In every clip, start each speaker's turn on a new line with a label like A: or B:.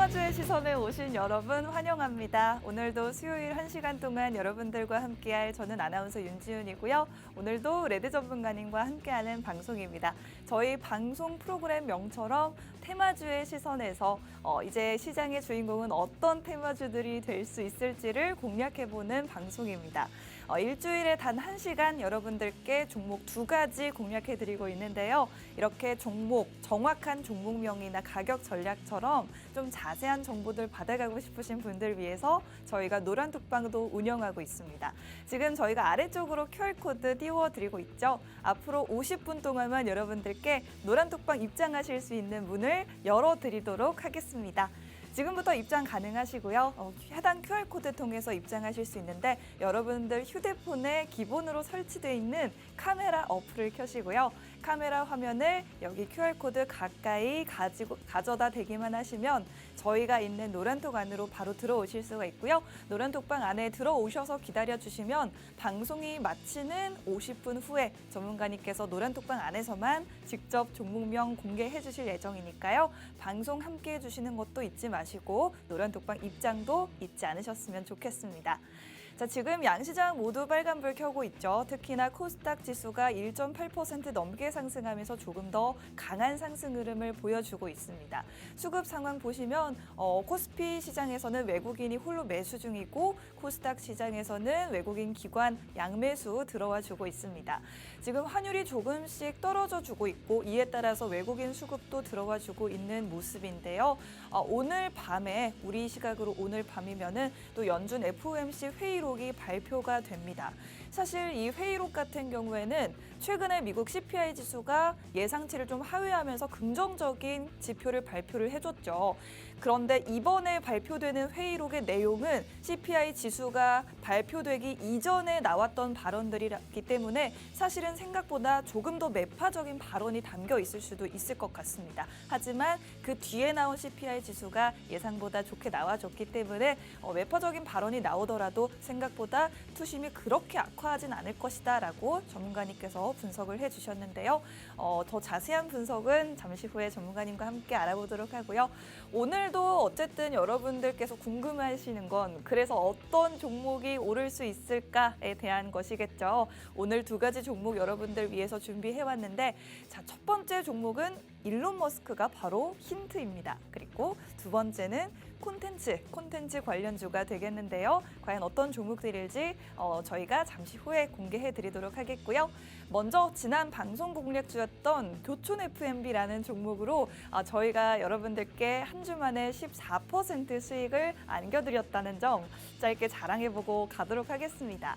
A: 테마주의 시선에 오신 여러분 환영합니다. 오늘도 수요일 1시간 동안 여러분들과 함께할 저는 아나운서 윤지윤이고요. 오늘도 레드 전문가님과 함께하는 방송입니다. 저희 방송 프로그램 명처럼 테마주의 시선에서 이제 시장의 주인공은 어떤 테마주들이 될 수 있을지를 공략해보는 방송입니다. 일주일에 단 1시간 여러분들께 종목 2가지 공략해드리고 있는데요. 이렇게 종목, 정확한 종목명이나 가격 전략처럼 좀 자세한 정보들 받아가고 싶으신 분들 위해서 저희가 노란톡방도 운영하고 있습니다. 지금 저희가 아래쪽으로 QR코드 띄워드리고 있죠. 앞으로 50분 동안만 여러분들께 노란톡방 입장하실 수 있는 문을 열어드리도록 하겠습니다. 지금부터 입장 가능하시고요. 해당 QR코드 통해서 입장하실 수 있는데 여러분들 휴대폰에 기본으로 설치되어 있는 카메라 어플을 켜시고요. 카메라 화면을 여기 QR코드 가까이 가져다 대기만 하시면 저희가 있는 노란톡 안으로 바로 들어오실 수가 있고요. 노란톡방 안에 들어오셔서 기다려주시면 방송이 마치는 50분 후에 전문가님께서 노란톡방 안에서만 직접 종목명 공개해 주실 예정이니까요. 방송 함께 해주시는 것도 잊지 마시고 노란톡방 입장도 잊지 않으셨으면 좋겠습니다. 자, 지금 양시장 모두 빨간불 켜고 있죠. 특히나 코스닥 지수가 1.8% 넘게 상승하면서 조금 더 강한 상승 흐름을 보여주고 있습니다. 수급 상황 보시면 코스피 시장에서는 외국인이 홀로 매수 중이고 코스닥 시장에서는 외국인 기관 양매수 들어와 주고 있습니다. 지금 환율이 조금씩 떨어져 주고 있고 이에 따라서 외국인 수급도 들어와 주고 있는 모습인데요. 오늘 밤에 우리 시각으로 오늘 밤이면은 또 연준 FOMC 회의록이 발표가 됩니다. 사실 이 회의록 같은 경우에는 최근에 미국 CPI 지수가 예상치를 좀 하회하면서 긍정적인 지표를 발표를 해줬죠. 그런데 이번에 발표되는 회의록의 내용은 CPI 지수가 발표되기 이전에 나왔던 발언들이기 때문에 사실은 생각보다 조금 더 매파적인 발언이 담겨 있을 수도 있을 것 같습니다. 하지만 그 뒤에 나온 CPI 지수가 예상보다 좋게 나와줬기 때문에 매파적인 발언이 나오더라도 생각보다 투심이 그렇게 악화하진 않을 것이다 라고 전문가님께서 분석을 해주셨는데요. 더 자세한 분석은 잠시 후에 전문가님과 함께 알아보도록 하고요. 오늘도 어쨌든 여러분들께서 궁금해하시는 건 그래서 어떤 종목이 오를 수 있을까에 대한 것이겠죠. 오늘 2가지 종목 여러분들 위해서 준비해왔는데 자, 첫 번째 종목은 일론 머스크가 바로 힌트입니다. 그리고 2번째는 콘텐츠 관련주가 되겠는데요. 과연 어떤 종목들일지 저희가 잠시 후에 공개해 드리도록 하겠고요. 먼저 지난 방송 공략주였던 교촌 FMB라는 종목으로 저희가 여러분들께 한 주 만에 14% 수익을 안겨드렸다는 점 짧게 자랑해보고 가도록 하겠습니다.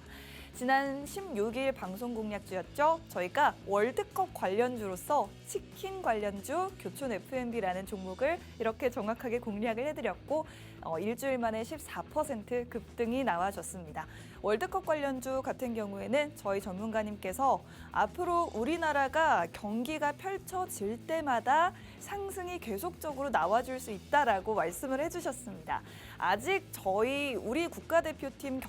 A: 지난 16일 방송 공략주였죠. 저희가 월드컵 관련주로서 치킨 관련주 교촌 FMB라는 종목을 이렇게 정확하게 공략을 해드렸고 일주일 만에 14% 급등이 나와줬습니다. 월드컵 관련주 같은 경우에는 저희 전문가님께서 앞으로 우리나라가 경기가 펼쳐질 때마다 상승이 계속적으로 나와줄 수 있다라고 말씀을 해주셨습니다. 아직 우리 국가대표팀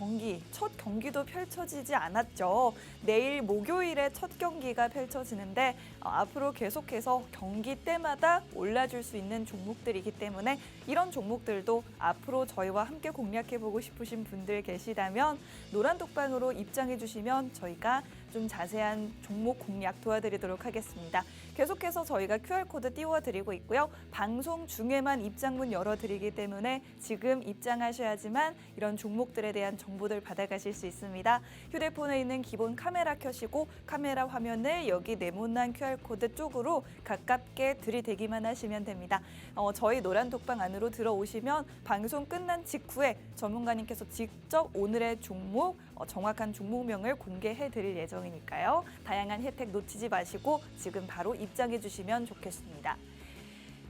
A: 첫 경기도 펼쳐지지 않았죠. 내일 목요일에 첫 경기가 펼쳐지는데 앞으로 계속해서 경기 때마다 올라줄 수 있는 종목들이기 때문에 이런 종목들도 앞으로 저희와 함께 공략해보고 싶으신 분들 계시다면 노란톡방으로 입장해 주시면 저희가 좀 자세한 종목 공략 도와드리도록 하겠습니다. 계속해서 저희가 QR코드 띄워드리고 있고요. 방송 중에만 입장문 열어드리기 때문에 지금 입장하셔야지만 이런 종목들에 대한 정보들 받아가실 수 있습니다. 휴대폰에 있는 기본 카메라 켜시고 카메라 화면을 여기 네모난 QR코드 쪽으로 가깝게 들이대기만 하시면 됩니다. 저희 노란톡방 안으로 들어오시면 방송 끝난 직후에 전문가님께서 직접 오늘의 종목, 정확한 종목명을 공개해 드릴 예정이니까요. 다양한 혜택 놓치지 마시고 지금 바로 입장해 주시면 좋겠습니다.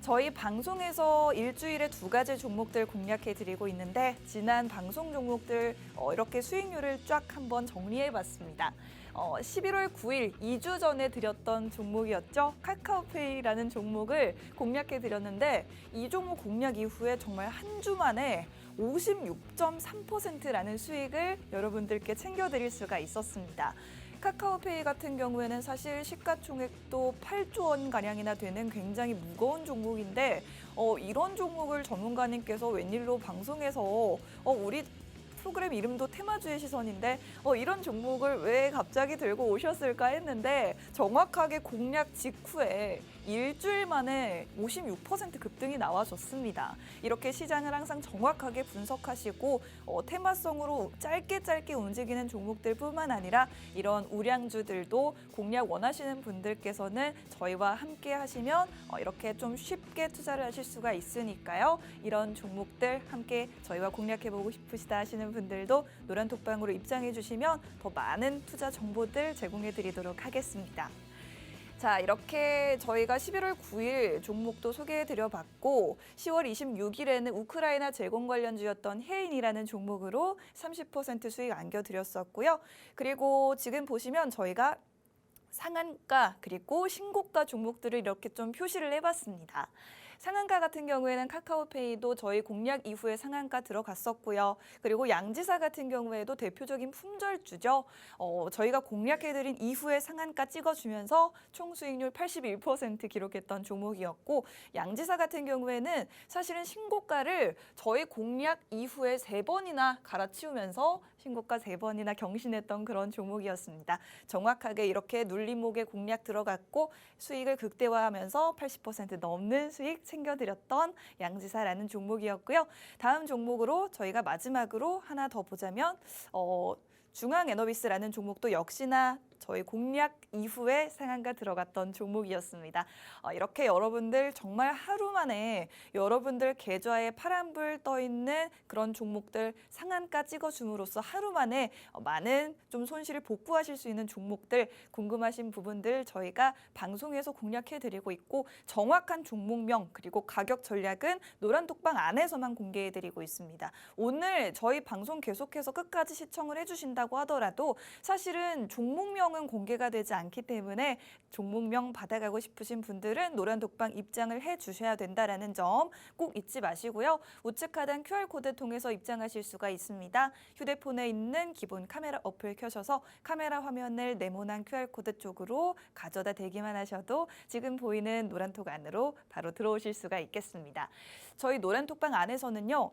A: 저희 방송에서 일주일에 2가지 종목들 공략해 드리고 있는데 지난 방송 종목들 이렇게 수익률을 쫙 한번 정리해 봤습니다. 11월 9일 2주 전에 드렸던 종목이었죠. 카카오페이라는 종목을 공략해 드렸는데 이 종목 공략 이후에 정말 한 주 만에 56.3%라는 수익을 여러분들께 챙겨드릴 수가 있었습니다. 카카오페이 같은 경우에는 사실 시가총액도 8조 원 가량이나 되는 굉장히 무거운 종목인데 이런 종목을 전문가님께서 웬일로 방송에서 우리 프로그램 이름도 테마주의 시선인데 이런 종목을 왜 갑자기 들고 오셨을까 했는데 정확하게 공략 직후에 일주일 만에 56% 급등이 나와줬습니다. 이렇게 시장을 항상 정확하게 분석하시고 테마성으로 짧게 움직이는 종목들뿐만 아니라 이런 우량주들도 공략 원하시는 분들께서는 저희와 함께 하시면 이렇게 좀 쉽게 투자를 하실 수가 있으니까요. 이런 종목들 함께 저희와 공략해보고 싶으시다 하시는 분들도 노란톡방으로 입장해 주시면 더 많은 투자 정보들 제공해 드리도록 하겠습니다. 자, 이렇게 저희가 11월 9일 종목도 소개해 드려봤고 10월 26일에는 우크라이나 제공 관련주였던 해인이라는 종목으로 30% 수익 안겨드렸었고요. 그리고 지금 보시면 저희가 상한가 그리고 신고가 종목들을 이렇게 좀 표시를 해봤습니다. 상한가 같은 경우에는 카카오페이도 저희 공략 이후에 상한가 들어갔었고요. 그리고 양지사 같은 경우에도 대표적인 품절주죠. 저희가 공략해드린 이후에 상한가 찍어주면서 총 수익률 81% 기록했던 종목이었고 양지사 같은 경우에는 사실은 신고가를 저희 공략 이후에 3번이나 갈아치우면서 신고가 3번이나 경신했던 그런 종목이었습니다. 정확하게 이렇게 눌림목에 공략 들어갔고 수익을 극대화하면서 80% 넘는 수익 챙겨드렸던 양지사라는 종목이었고요. 다음 종목으로 저희가 마지막으로 하나 더 보자면 중앙에너비스라는 종목도 역시나 저희 공략 이후에 상한가 들어갔던 종목이었습니다. 이렇게 여러분들 정말 하루 만에 여러분들 계좌에 파란불 떠 있는 그런 종목들 상한가 찍어줌으로써 하루 만에 많은 좀 손실을 복구하실 수 있는 종목들 궁금하신 부분들 저희가 방송에서 공략해드리고 있고 정확한 종목명 그리고 가격 전략은 노란톡방 안에서만 공개해드리고 있습니다. 오늘 저희 방송 계속해서 끝까지 시청을 해주신다고 하더라도 사실은 종목명은 공개가 되지 않기 때문에 종목명 받아가고 싶으신 분들은 노란독방 입장을 해주셔야 된다는 점 꼭 잊지 마시고요. 우측 하단 QR코드 통해서 입장하실 수가 있습니다. 휴대폰에 있는 기본 카메라 어플 켜셔서 카메라 화면을 네모난 QR코드 쪽으로 가져다 대기만 하셔도 지금 보이는 노란톡 안으로 바로 들어오실 수가 있겠습니다. 저희 노란톡방 안에서는요.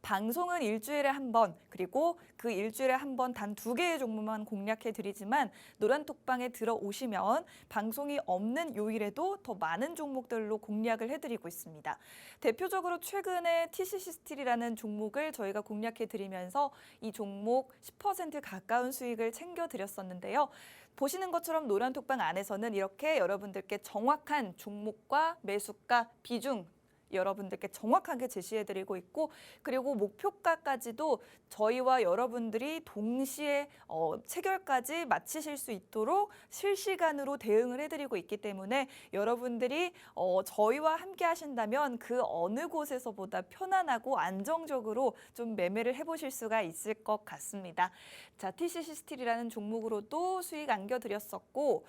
A: 방송은 일주일에 한 번, 그리고 그 일주일에 한 번 단 2개의 종목만 공략해드리지만 노란톡방에 들어오시면 방송이 없는 요일에도 더 많은 종목들로 공략을 해드리고 있습니다. 대표적으로 최근에 TCC 스틸이라는 종목을 저희가 공략해드리면서 이 종목 10% 가까운 수익을 챙겨드렸었는데요. 보시는 것처럼 노란톡방 안에서는 이렇게 여러분들께 정확한 종목과 매수가, 비중, 여러분들께 정확하게 제시해드리고 있고 그리고 목표가까지도 저희와 여러분들이 동시에 체결까지 마치실 수 있도록 실시간으로 대응을 해드리고 있기 때문에 여러분들이 저희와 함께 하신다면 그 어느 곳에서보다 편안하고 안정적으로 좀 매매를 해보실 수가 있을 것 같습니다. 자, TCC 스틸이라는 종목으로도 수익 안겨드렸었고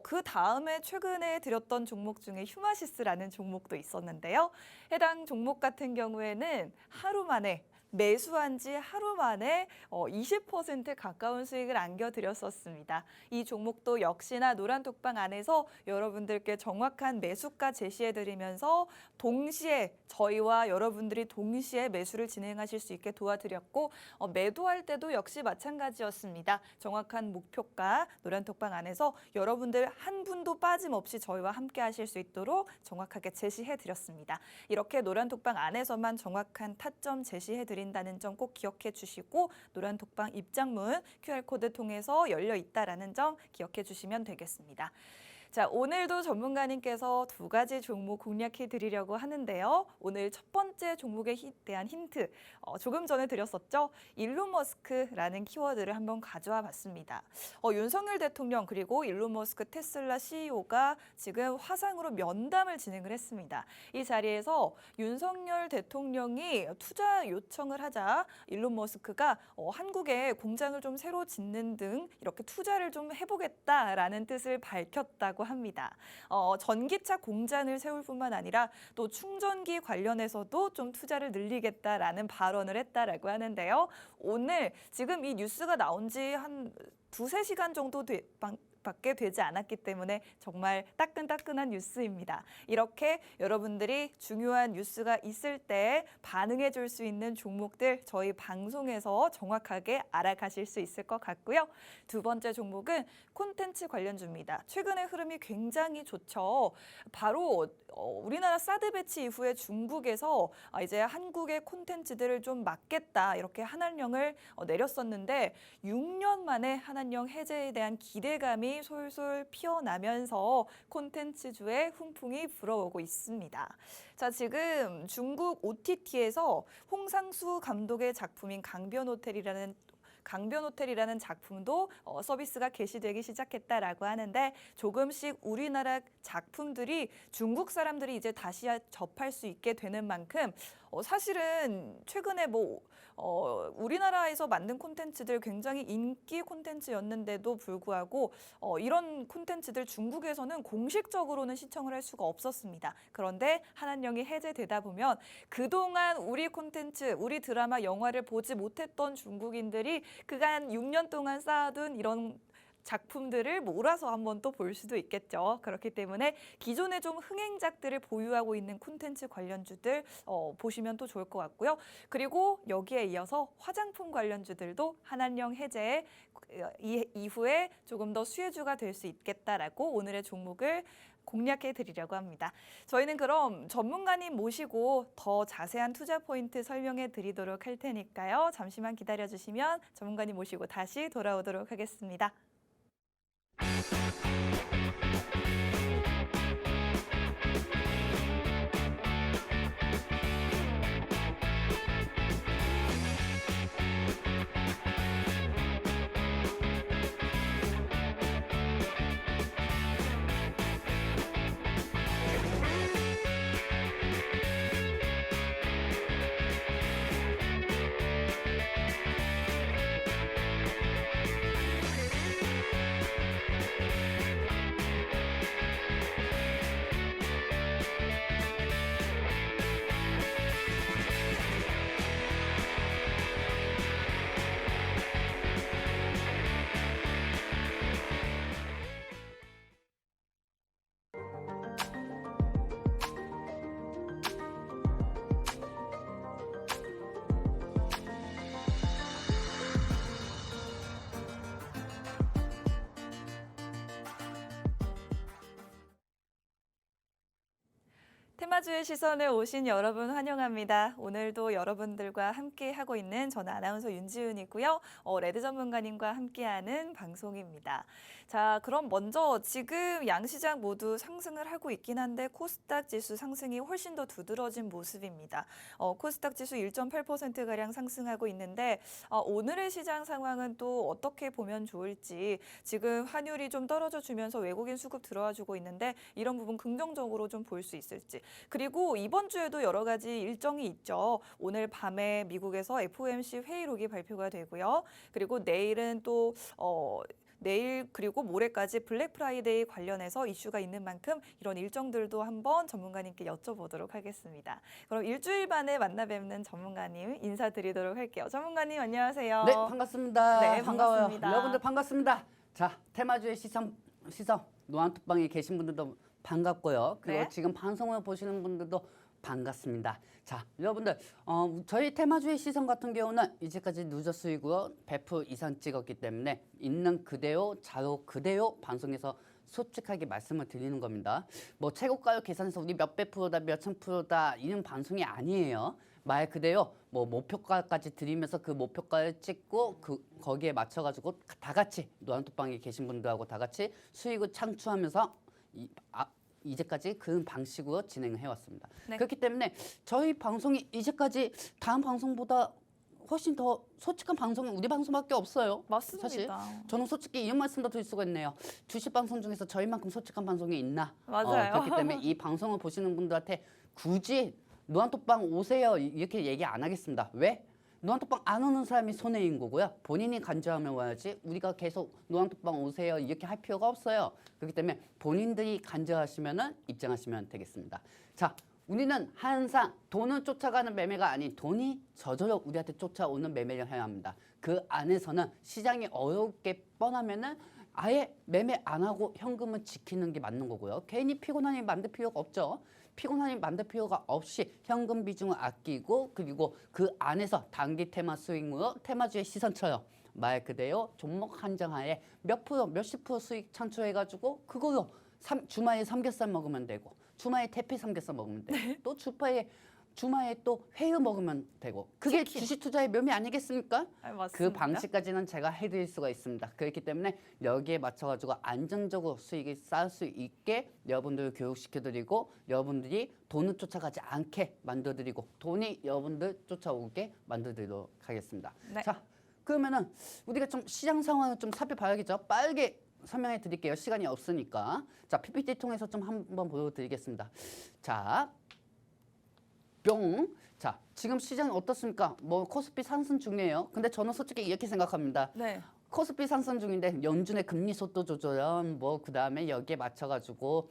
A: 그 다음에 최근에 드렸던 종목 중에 휴마시스라는 종목도 있었는데요. 해당 종목 같은 경우에는 하루 만에 매수한 지 하루 만에 20% 가까운 수익을 안겨드렸었습니다. 이 종목도 역시나 노란톡방 안에서 여러분들께 정확한 매수가 제시해드리면서 동시에 저희와 여러분들이 동시에 매수를 진행하실 수 있게 도와드렸고 매도할 때도 역시 마찬가지였습니다. 정확한 목표가 노란톡방 안에서 여러분들 한 분도 빠짐없이 저희와 함께 하실 수 있도록 정확하게 제시해드렸습니다. 이렇게 노란톡방 안에서만 정확한 타점 제시해드렸습니다. 다는 점 꼭 기억해 주시고 노란톡방 입장문 QR코드 통해서 열려 있다는 점 기억해 주시면 되겠습니다. 자, 오늘도 전문가님께서 2가지 종목 공략해 드리려고 하는데요. 오늘 첫 번째 종목에 대한 힌트 조금 전에 드렸었죠. 일론 머스크라는 키워드를 한번 가져와 봤습니다. 윤석열 대통령 그리고 일론 머스크 테슬라 CEO가 지금 화상으로 면담을 진행을 했습니다. 이 자리에서 윤석열 대통령이 투자 요청을 하자 일론 머스크가 한국에 공장을 좀 새로 짓는 등 이렇게 투자를 좀 해보겠다라는 뜻을 밝혔다고 있다라고 합니다. 전기차 공장을 세울 뿐만 아니라 또 충전기 관련해서도 좀 투자를 늘리겠다라는 발언을 했다라고 하는데요. 오늘 지금 이 뉴스가 나온 지 한 두세 시간 정도 밖에 되지 않았기 때문에 정말 따끈따끈한 뉴스입니다. 이렇게 여러분들이 중요한 뉴스가 있을 때 반응해 줄 수 있는 종목들 저희 방송에서 정확하게 알아가실 수 있을 것 같고요. 두 번째 종목은 콘텐츠 관련주입니다. 최근의 흐름이 굉장히 좋죠. 바로 우리나라 사드 배치 이후에 중국에서 이제 한국의 콘텐츠들을 좀 막겠다 이렇게 한한령을 내렸었는데 6년 만에 한한령 해제에 대한 기대감이 솔솔 피어나면서 콘텐츠주의 훈풍이 불어오고 있습니다. 자, 지금 중국 OTT에서 홍상수 감독의 작품인 강변호텔이라는 작품도 서비스가 개시되기 시작했다라고 하는데 조금씩 우리나라 작품들이 중국 사람들이 이제 다시 접할 수 있게 되는 만큼 사실은 최근에 우리나라에서 만든 콘텐츠들 굉장히 인기 콘텐츠였는데도 불구하고 이런 콘텐츠들 중국에서는 공식적으로는 시청을 할 수가 없었습니다. 그런데 한한령이 해제되다 보면 그동안 우리 콘텐츠, 우리 드라마, 영화를 보지 못했던 중국인들이 그간 6년 동안 쌓아둔 이런 작품들을 몰아서 한번 또 볼 수도 있겠죠. 그렇기 때문에 기존에 좀 흥행작들을 보유하고 있는 콘텐츠 관련주들 보시면 또 좋을 것 같고요. 그리고 여기에 이어서 화장품 관련주들도 한한령 해제 이후에 조금 더 수혜주가 될 수 있겠다라고 오늘의 종목을 공략해 드리려고 합니다. 저희는 그럼 전문가님 모시고 더 자세한 투자 포인트 설명해 드리도록 할 테니까요. 잠시만 기다려 주시면 전문가님 모시고 다시 돌아오도록 하겠습니다. 테마주의 시선에 오신 여러분 환영합니다. 오늘도 여러분들과 함께 하고 있는 저는 아나운서 윤지은이고요. 레드 전문가님과 함께하는 방송입니다. 자, 그럼 먼저 지금 양시장 모두 상승을 하고 있긴 한데 코스닥 지수 상승이 훨씬 더 두드러진 모습입니다. 코스닥 지수 1.8%가량 상승하고 있는데 오늘의 시장 상황은 또 어떻게 보면 좋을지 지금 환율이 좀 떨어져 주면서 외국인 수급 들어와 주고 있는데 이런 부분 긍정적으로 좀 볼 수 있을지. 그리고 이번 주에도 여러 가지 일정이 있죠. 오늘 밤에 미국에서 FOMC 회의록이 발표가 되고요. 그리고 내일은 또 내일 그리고 모레까지 블랙 프라이데이 관련해서 이슈가 있는 만큼 이런 일정들도 한번 전문가님께 여쭤보도록 하겠습니다. 그럼 일주일 만에 만나 뵙는 전문가님 인사드리도록 할게요. 전문가님 안녕하세요.
B: 네, 반갑습니다.
A: 네,
B: 반가워요.
A: 반갑습니다.
B: 여러분들 반갑습니다. 자, 테마주의 시선 노안톡방에 계신 분들도 반갑고요. 그리고
A: 네.
B: 지금 방송을 보시는 분들도 반갑습니다. 자, 여러분들 저희 테마주의 시선 같은 경우는 이제까지 누적 수익으로 100% 이상 찍었기 때문에 있는 그대로 자료 그대로 방송에서 솔직하게 말씀을 드리는 겁니다. 뭐 최고가요 계산해서 우리 몇백 프로다 몇천 프로다 이런 방송이 아니에요. 말 그대로 뭐 목표가까지 드리면서 그 목표가를 찍고 거기에 맞춰가지고 다 같이 노안톡방에 계신 분들하고 다 같이 수익을 창출하면서 이제까지 그런 방식으로 진행을 해왔습니다.
A: 네.
B: 그렇기 때문에 저희 방송이 이제까지 다음 방송보다 훨씬 더 솔직한 방송은 우리 방송밖에 없어요.
A: 맞습니다.
B: 사실 저는 솔직히 이런 말씀도 드릴 수가 있네요. 주식 방송 중에서 저희만큼 솔직한 방송이 있나?
A: 맞아요.
B: 그렇기 때문에 이 방송을 보시는 분들한테 굳이 노안톡방 오세요 이렇게 얘기 안 하겠습니다. 왜? 노안톡방 안 오는 사람이 손해인 거고요. 본인이 간절하면 와야지 우리가 계속 노안톡방 오세요 이렇게 할 필요가 없어요. 그렇기 때문에 본인들이 간절하시면은 입장하시면 되겠습니다. 자, 우리는 항상 돈을 쫓아가는 매매가 아닌 돈이 저절로 우리한테 쫓아오는 매매를 해야 합니다. 그 안에서는 시장이 어렵게 뻔하면은 아예 매매 안 하고 현금을 지키는 게 맞는 거고요. 괜히 피곤하니 만들 필요가 없죠. 피곤하니 만들 필요가 없이 현금 비중을 아끼고 그리고 그 안에서 단기 테마 스윙으로 테마주의 시선처럼 말 그대로 종목 한정하에 몇 프로 몇십 프로 수익 창출해가지고 그걸로 주말에 삼겹살 먹으면 되고 주말에 태피 삼겹살 먹으면 되고 또 주말에 또 회유 먹으면 되고 그게
A: 치킨.
B: 주식 투자의 묘미 아니겠습니까?
A: 맞습니다.
B: 그 방식까지는 제가 해드릴 수가 있습니다. 그렇기 때문에 여기에 맞춰가지고 안정적으로 수익을 쌓을 수 있게 여러분들을 교육시켜드리고 여러분들이 돈을 쫓아가지 않게 만들어드리고 돈이 여러분들 쫓아오게 만들어드리도록 하겠습니다.
A: 네.
B: 자, 그러면은 우리가 좀 시장 상황을 좀 살펴봐야겠죠. 빠르게 설명해 드릴게요. 시간이 없으니까. 자, PPT 통해서 좀 한번 보여드리겠습니다. 자, 뿅. 자, 지금 시장이 어떻습니까? 뭐 코스피 상승 중이에요. 근데 저는 솔직히 이렇게 생각합니다.
A: 네.
B: 코스피 상승 중인데 연준의 금리 속도 조절은 뭐 그다음에 여기에 맞춰가지고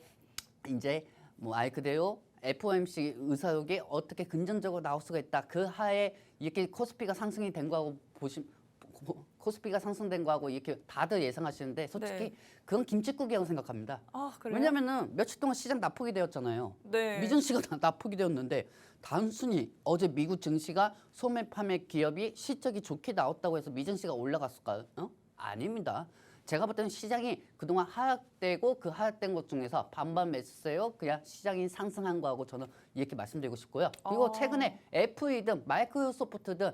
B: 이제 뭐 알 그대로 FOMC 의사록이 어떻게 긍정적으로 나올 수가 있다. 그 하에 이렇게 코스피가 상승이 된 거하고 코스피가 상승된 거하고 이렇게 다들 예상하시는데 솔직히
A: 네.
B: 그건 김칫국이라고 생각합니다.
A: 아, 그래요?
B: 왜냐면은 며칠 동안 시장 낙폭이 되었잖아요.
A: 네.
B: 미증시가 낙폭이 되었는데 단순히 어제 미국 증시가 소매 파매 기업이 실적이 좋게 나왔다고 해서 미증시가 올라갔을까요? 아닙니다. 제가 볼 때는 시장이 그동안 하락되고 그 하락된 것 중에서 반반 매수세요. 그냥 시장이 상승한 거하고 저는 이렇게 말씀드리고 싶고요. 그리고 최근에 애플이든 마이크로소프트든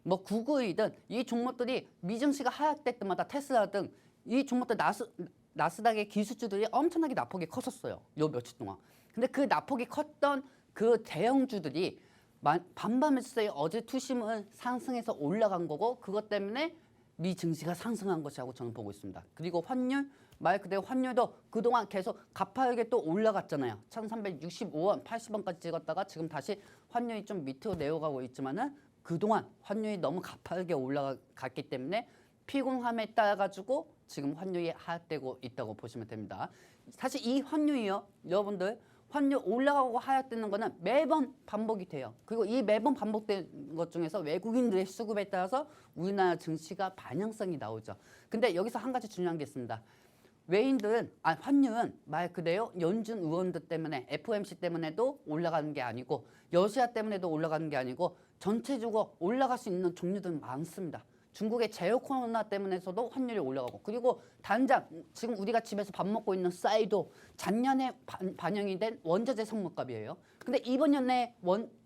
B: 뭐 구글이든 이 종목들이 미증시가 하락될 때마다 테슬라 등 이 종목들 나스닥의 기술주들이 엄청나게 낙폭이 컸었어요. 요 며칠 동안. 근데 그 낙폭이 컸던 그 대형주들이 반반 매수세에 어제 투심은 상승해서 올라간 거고 그것 때문에 미 증시가 상승한 것이라고 저는 보고 있습니다. 그리고 환율 말 그대로 환율도 그동안 계속 가파르게 또 올라갔잖아요. 1365원, 80원까지 찍었다가 지금 다시 환율이 좀 밑으로 내려가고 있지만은 그동안 환율이 너무 가파르게 올라갔기 때문에 피곤함에 따라 가지고 지금 환율이 하락되고 있다고 보시면 됩니다. 사실 이 환율이요, 여러분들 환율 올라가고 하락되는 거는 매번 반복이 돼요. 그리고 이 매번 반복된 것 중에서 외국인들의 수급에 따라서 우리나라 증시가 반영성이 나오죠. 근데 여기서 한 가지 중요한 게 있습니다. 환율은 말 그대로 연준 의원들 때문에 FOMC 때문에도 올라가는 게 아니고 러시아 때문에도 올라가는 게 아니고 전체적으로 올라갈 수 있는 종류들은 많습니다. 중국의 제로 코로나 때문에서도 환율이 올라가고 그리고 단장 지금 우리가 집에서 밥 먹고 있는 쌀도 작년에 반영이 된 원자재 성분값이에요. 근데 이번 년에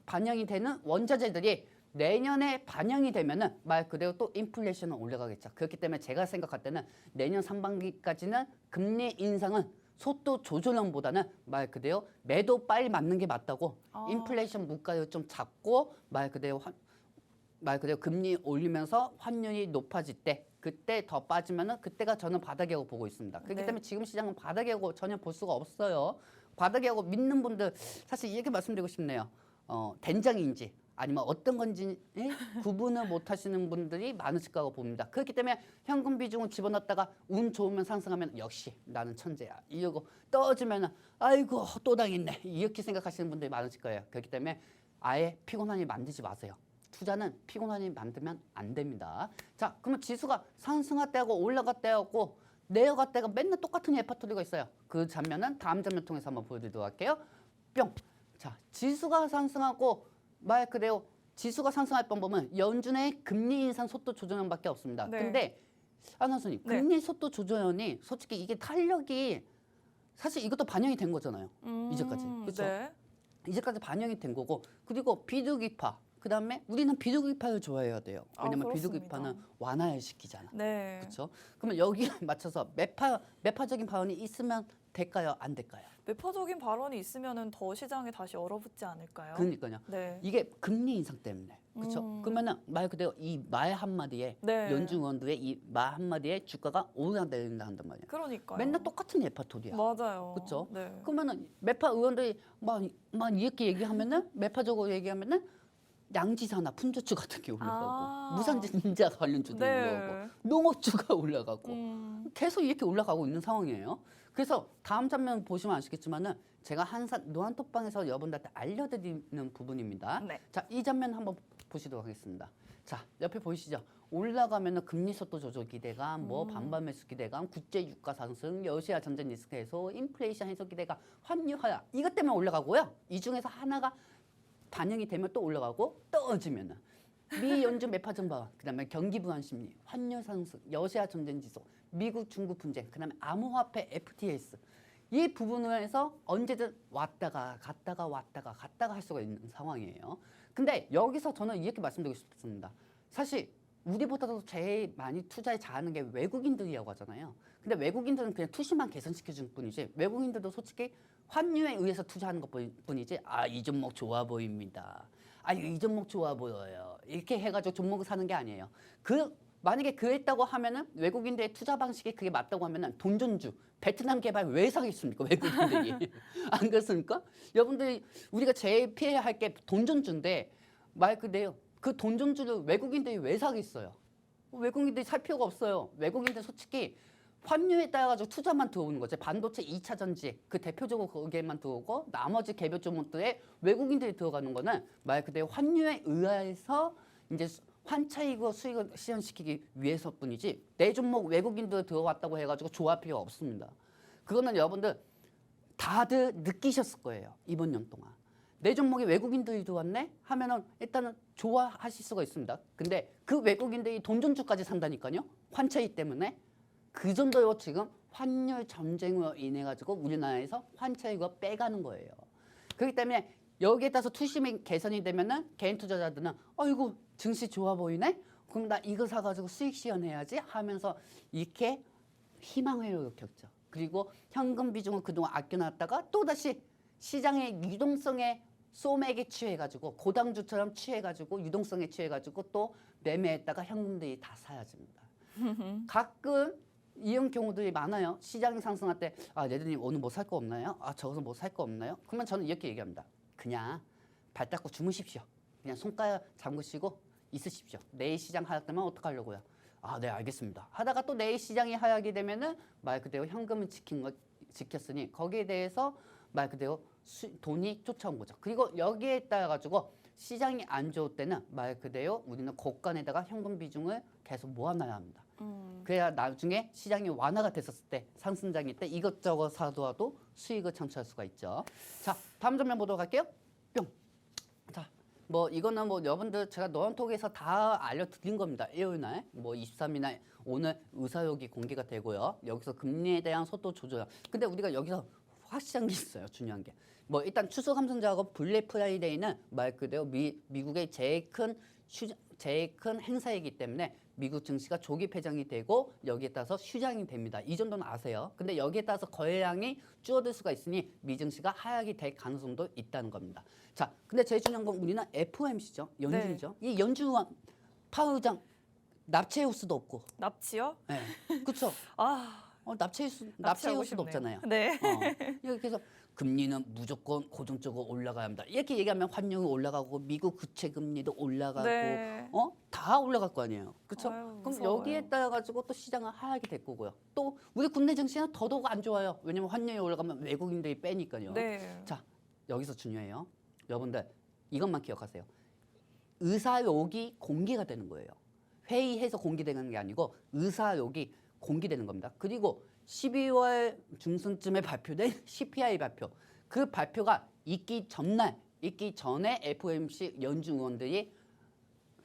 B: 반영이 되는 원자재들이 내년에 반영이 되면은 말 그대로 또 인플레이션은 올라가겠죠. 그렇기 때문에 제가 생각할 때는 내년 상반기까지는 금리 인상은 속도 조절론보다는 말 그대로 매도 빨리 맞는 게 맞다고 인플레이션 물가를 좀 잡고 말 그대로 금리 올리면서 환율이 높아질 때 그때 더 빠지면은 그때가 저는 바닥이라고 보고 있습니다. 그렇기
A: 네.
B: 때문에 지금 시장은 바닥이라고 전혀 볼 수가 없어요. 바닥이라고 믿는 분들 사실 이렇게 말씀드리고 싶네요. 된장인지 아니면 어떤 건지 구분을 못 하시는 분들이 많으실 거라고 봅니다. 그렇기 때문에 현금 비중을 집어넣었다가 운 좋으면 상승하면 역시 나는 천재야 이러고 떨어지면은 아이고 또 당했네 이렇게 생각하시는 분들이 많으실 거예요. 그렇기 때문에 아예 피곤하니 만들지 마세요. 투자는 피곤하니 만들면 안 됩니다. 자, 그러면 지수가 상승할 때하고 올라갈 때하고 내려갈 때가 맨날 똑같은 레퍼토리가 있어요. 그 장면은 다음 장면 통해서 한번 보여드리도록 할게요. 뿅. 자, 지수가 상승하고 말 그대로 지수가 상승할 방법은 연준의 금리 인상 속도 조정밖에 없습니다.
A: 네.
B: 근데 아나운서님,
A: 네.
B: 금리 속도 조정이 솔직히 이게 탄력이 사실 이것도 반영이 된 거잖아요. 이제까지. 그렇죠?
A: 네.
B: 이제까지 반영이 된 거고 그리고 비둘기파 그다음에 우리는 비둘기파를 좋아해야 돼요. 왜냐면
A: 그렇습니다.
B: 비둘기파는 완화를 시키잖아.
A: 네.
B: 그렇죠? 그러면 여기에 맞춰서 매파적인 발언이 있으면 될까요? 안 될까요?
A: 매파적인 발언이 있으면은 더 시장에 다시 얼어붙지 않을까요?
B: 그러니까요.
A: 네.
B: 이게 금리 인상 때문에. 그렇죠? 그러면은 말 그대로 이 말 한마디에
A: 네.
B: 연준 의원들의 이 말 한마디에 주가가 오르락내린다 한단 말이에요.
A: 그러니까요.
B: 맨날 똑같은 레파토리야.
A: 맞아요.
B: 그렇죠?
A: 네.
B: 그러면은 매파 의원들이 막 이렇게 얘기하면은 매파적으로 얘기하면은 양지사나 푼저축 같은 게 올라가고
A: 아.
B: 무상증자 관련주도
A: 네.
B: 올라가고 농업주가 올라가고
A: 음.
B: 계속 이렇게 올라가고 있는 상황이에요. 그래서 다음 장면 보시면 아시겠지만은 제가 한산 노안톡방에서 여러분들한테 알려드리는 부분입니다.
A: 네.
B: 자, 이 장면 한번 보시도록 하겠습니다. 자, 옆에 보이시죠? 올라가면은 금리 속도 조절 기대감, 뭐 반반 매수 기대감, 국제 유가 상승, 러시아 전쟁 리스크 해소, 인플레이션 해소 기대감, 환율 하락 이것 때문에 올라가고요. 이 중에서 하나가 반영이 되면 또 올라가고 떨어지면은 미 연준 매파 증가, 그다음에 경기 불안 심리, 환율 상승, 러시아 전쟁 지속, 미국 중국 분쟁, 그다음에 암호화폐 FTS 이 부분에서 언제든 왔다가 갔다가 할 수가 있는 상황이에요. 근데 여기서 저는 이렇게 말씀드리고 싶습니다. 사실 우리보다도 제일 많이 투자에 잘하는 게 외국인들이라고 하잖아요. 근데 외국인들은 그냥 투시만 개선시켜 줄 뿐이지 외국인들도 솔직히 환율에 의해서 투자하는 것 뿐이지 이 종목 좋아 보입니다. 이 종목 좋아 보여요. 이렇게 해가지고 종목을 사는 게 아니에요. 만약에 그랬다고 하면은 외국인들의 투자 방식이 그게 맞다고 하면은 돈전주 베트남 개발 왜 사겠습니까 외국인들이 안 그렇습니까? 여러분들이 우리가 제일 피해야 할 게 돈전주인데 말 그대로 그 돈전주를 외국인들이 왜 사겠어요? 외국인들이 살 필요가 없어요. 외국인들 솔직히 환율에 따라 가지고 투자만 들어오는 거죠. 반도체 2차 전지 그 대표적으로 거기에만 들어오고 나머지 개별 종목들에 외국인들이 들어가는 거는 말 그대로 환율에 의해서 이제 환차익과 수익을 실현시키기 위해서뿐이지 내 종목 외국인들 들어왔다고 해가지고 좋아할 필요가 없습니다. 그거는 여러분들 다들 느끼셨을 거예요. 이번 년 동안. 내 종목에 외국인들이 들어왔네? 하면은 일단은 좋아하실 수가 있습니다. 근데 그 외국인들이 돈전주까지 산다니까요. 환차익 때문에. 그 정도로 지금 환율 전쟁으로 인해 가지고 우리나라에서 환차익을 빼가는 거예요. 그렇기 때문에 여기에 따라서 투심이 개선이 되면은 개인 투자자들은 이거 증시 좋아 보이네? 그럼 나 이거 사가지고 수익 실현해야지 하면서 이렇게 희망회로를 켰죠. 그리고 현금 비중을 그동안 아껴놨다가 또다시 시장의 유동성에 소맥에 취해가지고 고당주처럼 취해가지고 유동성에 취해가지고 또 매매했다가 현금들이 다 사라집니다. 가끔 이런 경우들이 많아요. 시장이 상승할 때 레드님 오늘 뭐 살 거 없나요? 저기서 뭐 살 거 없나요? 그러면 저는 이렇게 얘기합니다. 그냥 발 닦고 주무십시오. 그냥 손가락 잠그시고 있으십시오. 내일 시장 하락되면 어떡하려고요? 네 알겠습니다. 하다가 또 내일 시장이 하락이 되면은 말 그대로 현금을 지켰으니 거기에 대해서 말 그대로 돈이 쫓아온 거죠. 그리고 여기에 따라 가지고 시장이 안 좋을 때는 말 그대로 우리는 고간에다가 현금 비중을 계속 모아놔야 합니다. 그래야 나중에 시장이 완화가 됐었을 때 상승장일 때 이것저것 사더라도 수익을 창출할 수가 있죠. 자, 다음 장면 보도록 할게요. 뿅. 자, 뭐 이거는 뭐 여러분들 제가 노안톡에서 다 알려드린 겁니다. 일요일 날, 뭐 23일날 오늘 의사록이 공개가 되고요. 여기서 금리에 대한 속도 조절. 근데 우리가 여기서 확실한 게 있어요. 중요한 게. 뭐 일단 추수감사절하고 블랙 프라이데이는 말 그대로 미국의 제일 큰 행사이기 때문에 미국 증시가 조기 폐장이 되고 여기에 따라서 휴장이 됩니다. 이 정도는 아세요. 근데 여기에 따라서 거래량이 줄어들 수가 있으니 미 증시가 하락이 될 가능성도 있다는 겁니다. 자, 근데 제일 중요한 건 우리는 FOMC죠. 연준이죠. 이 연준 파우장 납치해올 수도 없고.
A: 납치요?
B: 네, 그렇죠. 납치해올 수도 없잖아요.
A: 네.
B: 이렇게 해서 금리는 무조건 고정적으로 올라가야 합니다. 이렇게 얘기하면 환율이 올라가고 미국 국채 금리도 올라가고
A: 네.
B: 다 올라갈 거 아니에요. 그렇죠?
A: 아유,
B: 그럼
A: 무서워요.
B: 여기에 따라 가지고 또 시장은 하락이 될 거고요. 또 우리 국내 증시는 더더욱 안 좋아요. 왜냐면 환율이 올라가면 외국인들이 빼니까요.
A: 네.
B: 자, 여기서 중요해요. 여러분들 이것만 기억하세요. 의사록이 공개가 되는 거예요. 회의해서 공개되는 게 아니고 의사록이 공개되는 겁니다. 그리고 12월 중순쯤에 발표된 CPI 발표. 그 발표가 있기 전에 FOMC 연준 의원들이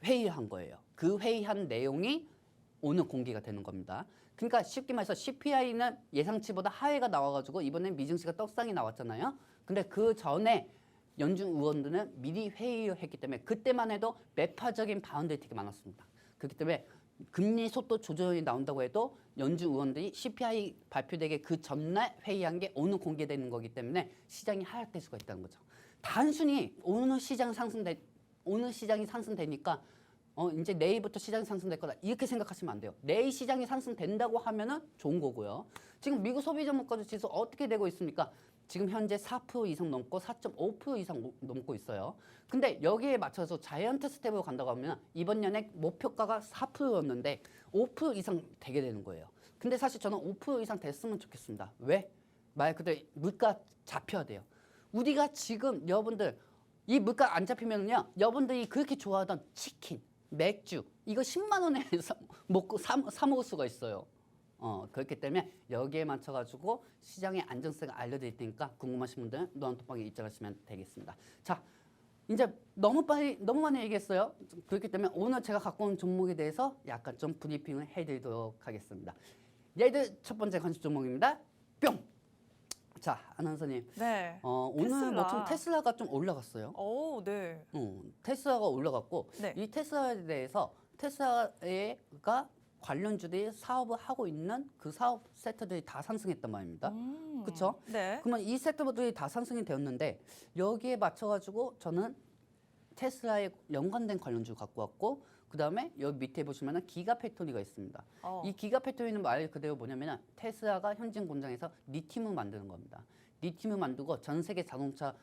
B: 회의한 거예요. 그 회의한 내용이 오늘 공개가 되는 겁니다. 그러니까 쉽게 말해서 CPI는 예상치보다 하회가 나와가지고 이번엔 미증시가 떡상이 나왔잖아요. 근데 그 전에 연준 의원들은 미리 회의를 했기 때문에 그때만 해도 매파적인 바운드 되게 많았습니다. 그렇기 때문에 금리 속도 조정이 나온다고 해도 연준 의원들이 CPI 발표되기 그 전날 회의한 게 오늘 공개되는 거기 때문에 시장이 하락될 수가 있다는 거죠. 단순히 오늘 시장이 상승되니까 이제 내일부터 시장이 상승될 거다 이렇게 생각하시면 안 돼요. 내일 시장이 상승된다고 하면은 좋은 거고요. 지금 미국 소비자 물가지 지수 어떻게 되고 있습니까? 지금 현재 4% 이상 넘고 4.5% 이상 넘고 있어요. 근데 여기에 맞춰서 자이언트 스텝으로 간다고 하면 이번 연에 목표가가 4%였는데 5% 이상 되게 되는 거예요. 근데 사실 저는 5% 이상 됐으면 좋겠습니다. 왜? 말 그대로 물가 잡혀야 돼요. 우리가 지금 여러분들 이 물가 안 잡히면요, 여러분들이 그렇게 좋아하던 치킨, 맥주 이거 10만 원에 먹고 사 먹을 수가 있어요. 그렇기 때문에 여기에 맞춰가지고 시장의 안정성을 알려드릴 테니까 궁금하신 분들은 노안톡방에 입장하시면 되겠습니다. 자, 이제 너무 많이 얘기했어요. 그렇기 때문에 오늘 제가 갖고 온 종목에 대해서 약간 좀 브리핑을 해드리도록 하겠습니다. 얘들 첫 번째 관심 종목입니다. 뿅. 자, 아나운서님.
A: 네.
B: 오늘 뭐좀 테슬라가 좀 올라갔어요.
A: 오, 네.
B: 테슬라가 올라갔고
A: 네.
B: 이 테슬라에 대해서 테슬라가 관련주들이 사업을 하고 있는 그 사업 섹터들이 다 상승했단 말입니다. 그렇죠?
A: 네.
B: 그러면 이 섹터들이 다 상승이 되었는데 여기에 맞춰가지고 저는 테슬라에 연관된 관련주 갖고 왔고 그 다음에 여기 밑에 보시면은 기가팩토리가 있습니다. 이 기가팩토리는 말 그대로 뭐냐면은 테슬라가 현진 공장에서 리튬을 만드는 겁니다. 리튬을 만들고 전 세계 자동차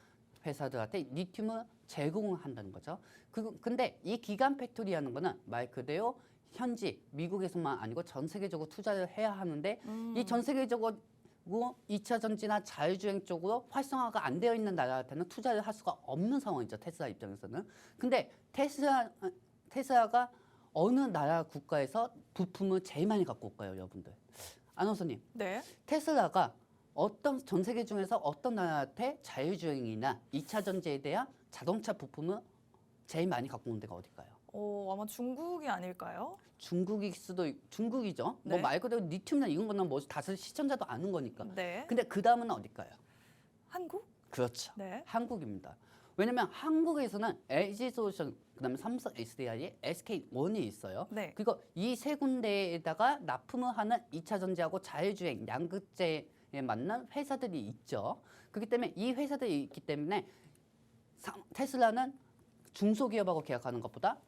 B: 회사들한테 리튬을 제공을 한다는 거죠. 근데 이 기가팩토리라는 거는 말 그대로 현지 미국에서만 아니고 전 세계적으로 투자를 해야 하는데 이 전 세계적으로 2차 전지나 자율주행 쪽으로 활성화가 안 되어 있는 나라한테는 투자를 할 수가 없는 상황이죠. 테슬라 입장에서는. 근데 테슬라가 어느 나라 국가에서 부품을 제일 많이 갖고 올까요, 여러분들? 아나운서님.
A: 네.
B: 테슬라가 전 세계 중에서 어떤 나라한테 자율주행이나 2차 전지에 대한 자동차 부품을 제일 많이 갖고 온 데가 어딜까요?
A: 아마 중국이 아닐까요?
B: 중국이죠.
A: 네.
B: 뭐 말 그대로 리튬이나 이런 거는 뭐 다들 시청자도 아는 거니까.
A: 네.
B: 근데 그 다음은 어딜까요?
A: 한국?
B: 그렇죠.
A: 네.
B: 한국입니다. 왜냐면 한국에서는 LG솔루션, 그다음에 삼성 SDI, SK1이 있어요.
A: 네.
B: 그리고 이 세 군데에다가 납품을 하는 2차 전지하고 자율주행, 양극재에 맞는 회사들이 있죠. 그렇기 때문에 이 회사들이 있기 때문에 테슬라는 중소기업하고 계약하는 것보다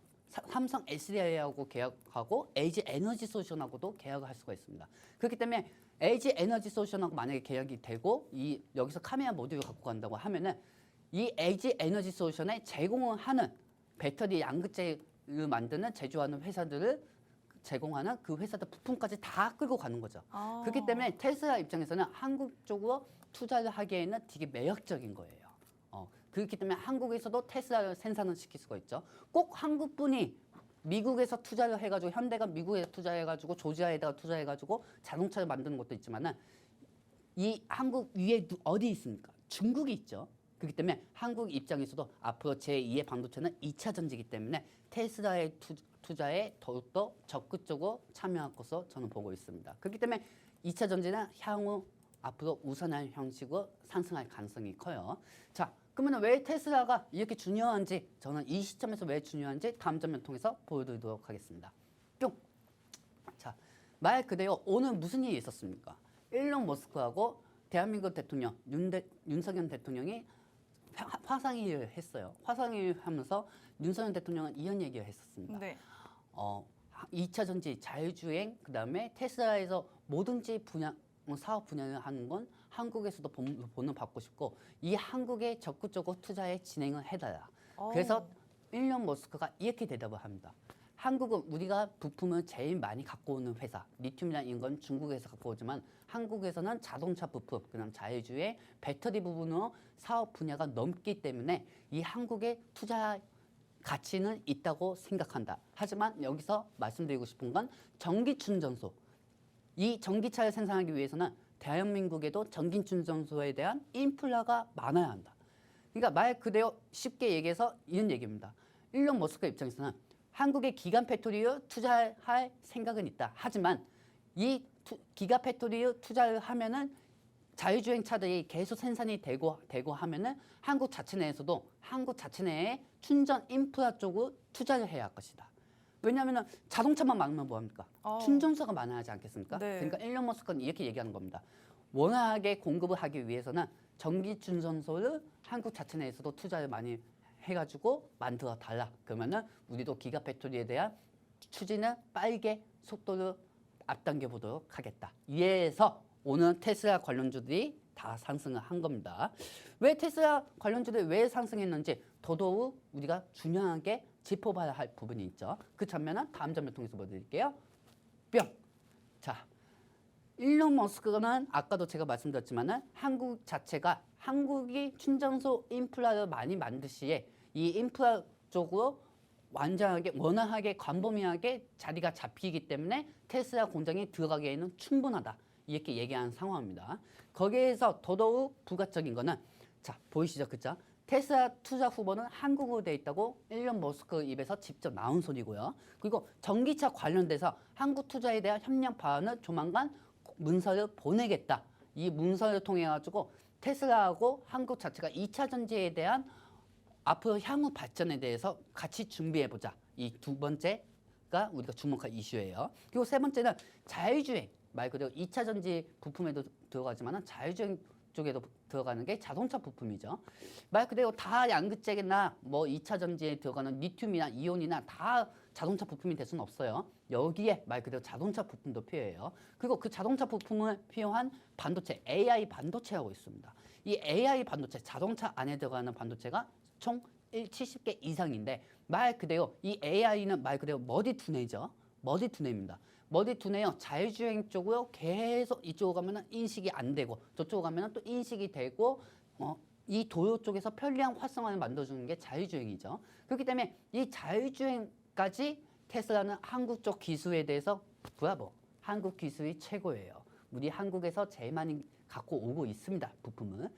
B: 삼성 SDI하고 계약하고 LG 에너지 솔루션하고도 계약을 할 수가 있습니다. 그렇기 때문에 LG 에너지 솔루션하고 만약에 계약이 되고 여기서 카메라 모듈을 갖고 간다고 하면은 이 LG 에너지 솔루션에 제공을 하는 배터리 양극재를 만드는 제조하는 회사들을 제공하는 그 회사들 부품까지 다 끌고 가는 거죠. 그렇기 때문에 테슬라 입장에서는 한국 쪽으로 투자를 하기에는 되게 매력적인 거예요. 그렇기 때문에 한국에서도 테슬라를 생산을 시킬 수가 있죠. 꼭 한국분이 미국에서 투자를 해가지고 현대가 미국에 투자해가지고 조지아에다가 투자해가지고 자동차를 만드는 것도 있지만은 이 한국 위에 어디 있습니까? 중국이 있죠. 그렇기 때문에 한국 입장에서도 앞으로 제2의 반도체는 2차 전지이기 때문에 테슬라의 투자에 더욱더 적극적으로 참여할 것으로 저는 보고 있습니다. 그렇기 때문에 2차 전지는 향후 앞으로 우선할 형식으로 상승할 가능성이 커요. 자, 그러면 왜 테슬라가 이렇게 중요한지 저는 이 시점에서 왜 중요한지 다음 장면 통해서 보여드리도록 하겠습니다. 뿅. 자, 말 그대로 오늘 무슨 일이 있었습니까? 일론 머스크하고 대한민국 대통령 윤석열 대통령이 화상회의를 했어요. 화상회의를 하면서 윤석열 대통령은 이런 얘기를 했었습니다.
A: 네.
B: 2차 전지, 자율주행, 그다음에 테슬라에서 뭐든지 사업 분야를 하는 건 한국에서도 본을 받고 싶고 이 한국에 적극적으로 투자에 진행을 해달라. 그래서 일론 머스크가 이렇게 대답을 합니다. 한국은 우리가 부품을 제일 많이 갖고 오는 회사, 리튬이나 이런 건 중국에서 갖고 오지만 한국에서는 자동차 부품, 그다음 자율주행, 배터리 부분으로 사업 분야가 넘기 때문에 이 한국의 투자 가치는 있다고 생각한다. 하지만 여기서 말씀드리고 싶은 건 전기 충전소. 이 전기차를 생산하기 위해서는 대한민국에도 전기 충전소에 대한 인프라가 많아야 한다. 그러니까 말 그대로 쉽게 얘기해서 이런 얘기입니다. 일론 머스크 입장에서는 한국의 기간 팩토리에 투자할 생각은 있다. 하지만 이 기가 팩토리에 투자를 하면은 자율주행 차들이 계속 생산이 되고 하면은 한국 자체 내에서도 한국 자체 내에 충전 인프라 쪽으로 투자를 해야 할 것이다. 왜냐하면 자동차만 많으면 뭐합니까? 충전소가 많아야 하지 않겠습니까?
A: 네.
B: 그러니까 일론 머스크는 이렇게 얘기하는 겁니다. 원활하게 공급을 하기 위해서는 전기 충전소를 한국 자체 내에서도 투자를 많이 해가지고 만들어 달라. 그러면은 우리도 기가팩토리에 대한 추진을 빠르게 속도를 앞당겨 보도록 하겠다. 이에서 오늘 테슬라 관련주들이 다 상승을 한 겁니다. 왜 테슬라 관련주들이 왜 상승했는지 더더욱 우리가 중요하게 짚어봐야 할 부분이 있죠. 그 장면은 다음 장면 통해서 보여드릴게요. 뿅. 자, 일론 머스크는 아까도 제가 말씀드렸지만은 한국 자체가 한국이 충전소 인프라를 많이 만들 시에 이 인프라 쪽으로 완전하게 원활하게 광범위하게 자리가 잡히기 때문에 테슬라 공장에 들어가기에는 충분하다. 이렇게 얘기하는 상황입니다. 거기에서 더더욱 부가적인 거는 자 보이시죠, 그죠? 테슬라 투자 후보는 한국으로 돼 있다고 일론 머스크 입에서 직접 나온 소리고요. 그리고 전기차 관련돼서 한국 투자에 대한 협력 방안을 조만간 문서를 보내겠다. 이 문서를 통해 가지고 테슬라하고 한국 자체가 2차 전지에 대한 앞으로 향후 발전에 대해서 같이 준비해 보자. 이 두 번째가 우리가 주목할 이슈예요. 그리고 세 번째는 자율주행. 말 그대로 2차 전지 부품에도 들어가지만 자율주행 쪽에도 들어가는 게 자동차 부품이죠. 말 그대로 다 양극재나 뭐 2차 전지에 들어가는 리튬이나 이온이나 다 자동차 부품이 될 수는 없어요. 여기에 말 그대로 자동차 부품도 필요해요. 그리고 그 자동차 부품을 필요한 반도체, AI 반도체라고 있습니다. 이 AI 반도체, 자동차 안에 들어가는 반도체가 총 70개 이상인데 말 그대로 이 AI는 말 그대로 머리 두뇌죠. 머리 두뇌입니다. 머리 두뇌요. 자율주행 쪽으로 계속 이쪽으로 가면은 인식이 안 되고 저쪽으로 가면은 또 인식이 되고 이 도로 쪽에서 편리한 활성화를 만들어주는 게 자율주행이죠. 그렇기 때문에 이 자율주행까지 테슬라는 한국 쪽 기술에 대해서 브라보, 한국 기술이 최고예요. 우리 한국에서 제일 많이 갖고 오고 있습니다. 부품을.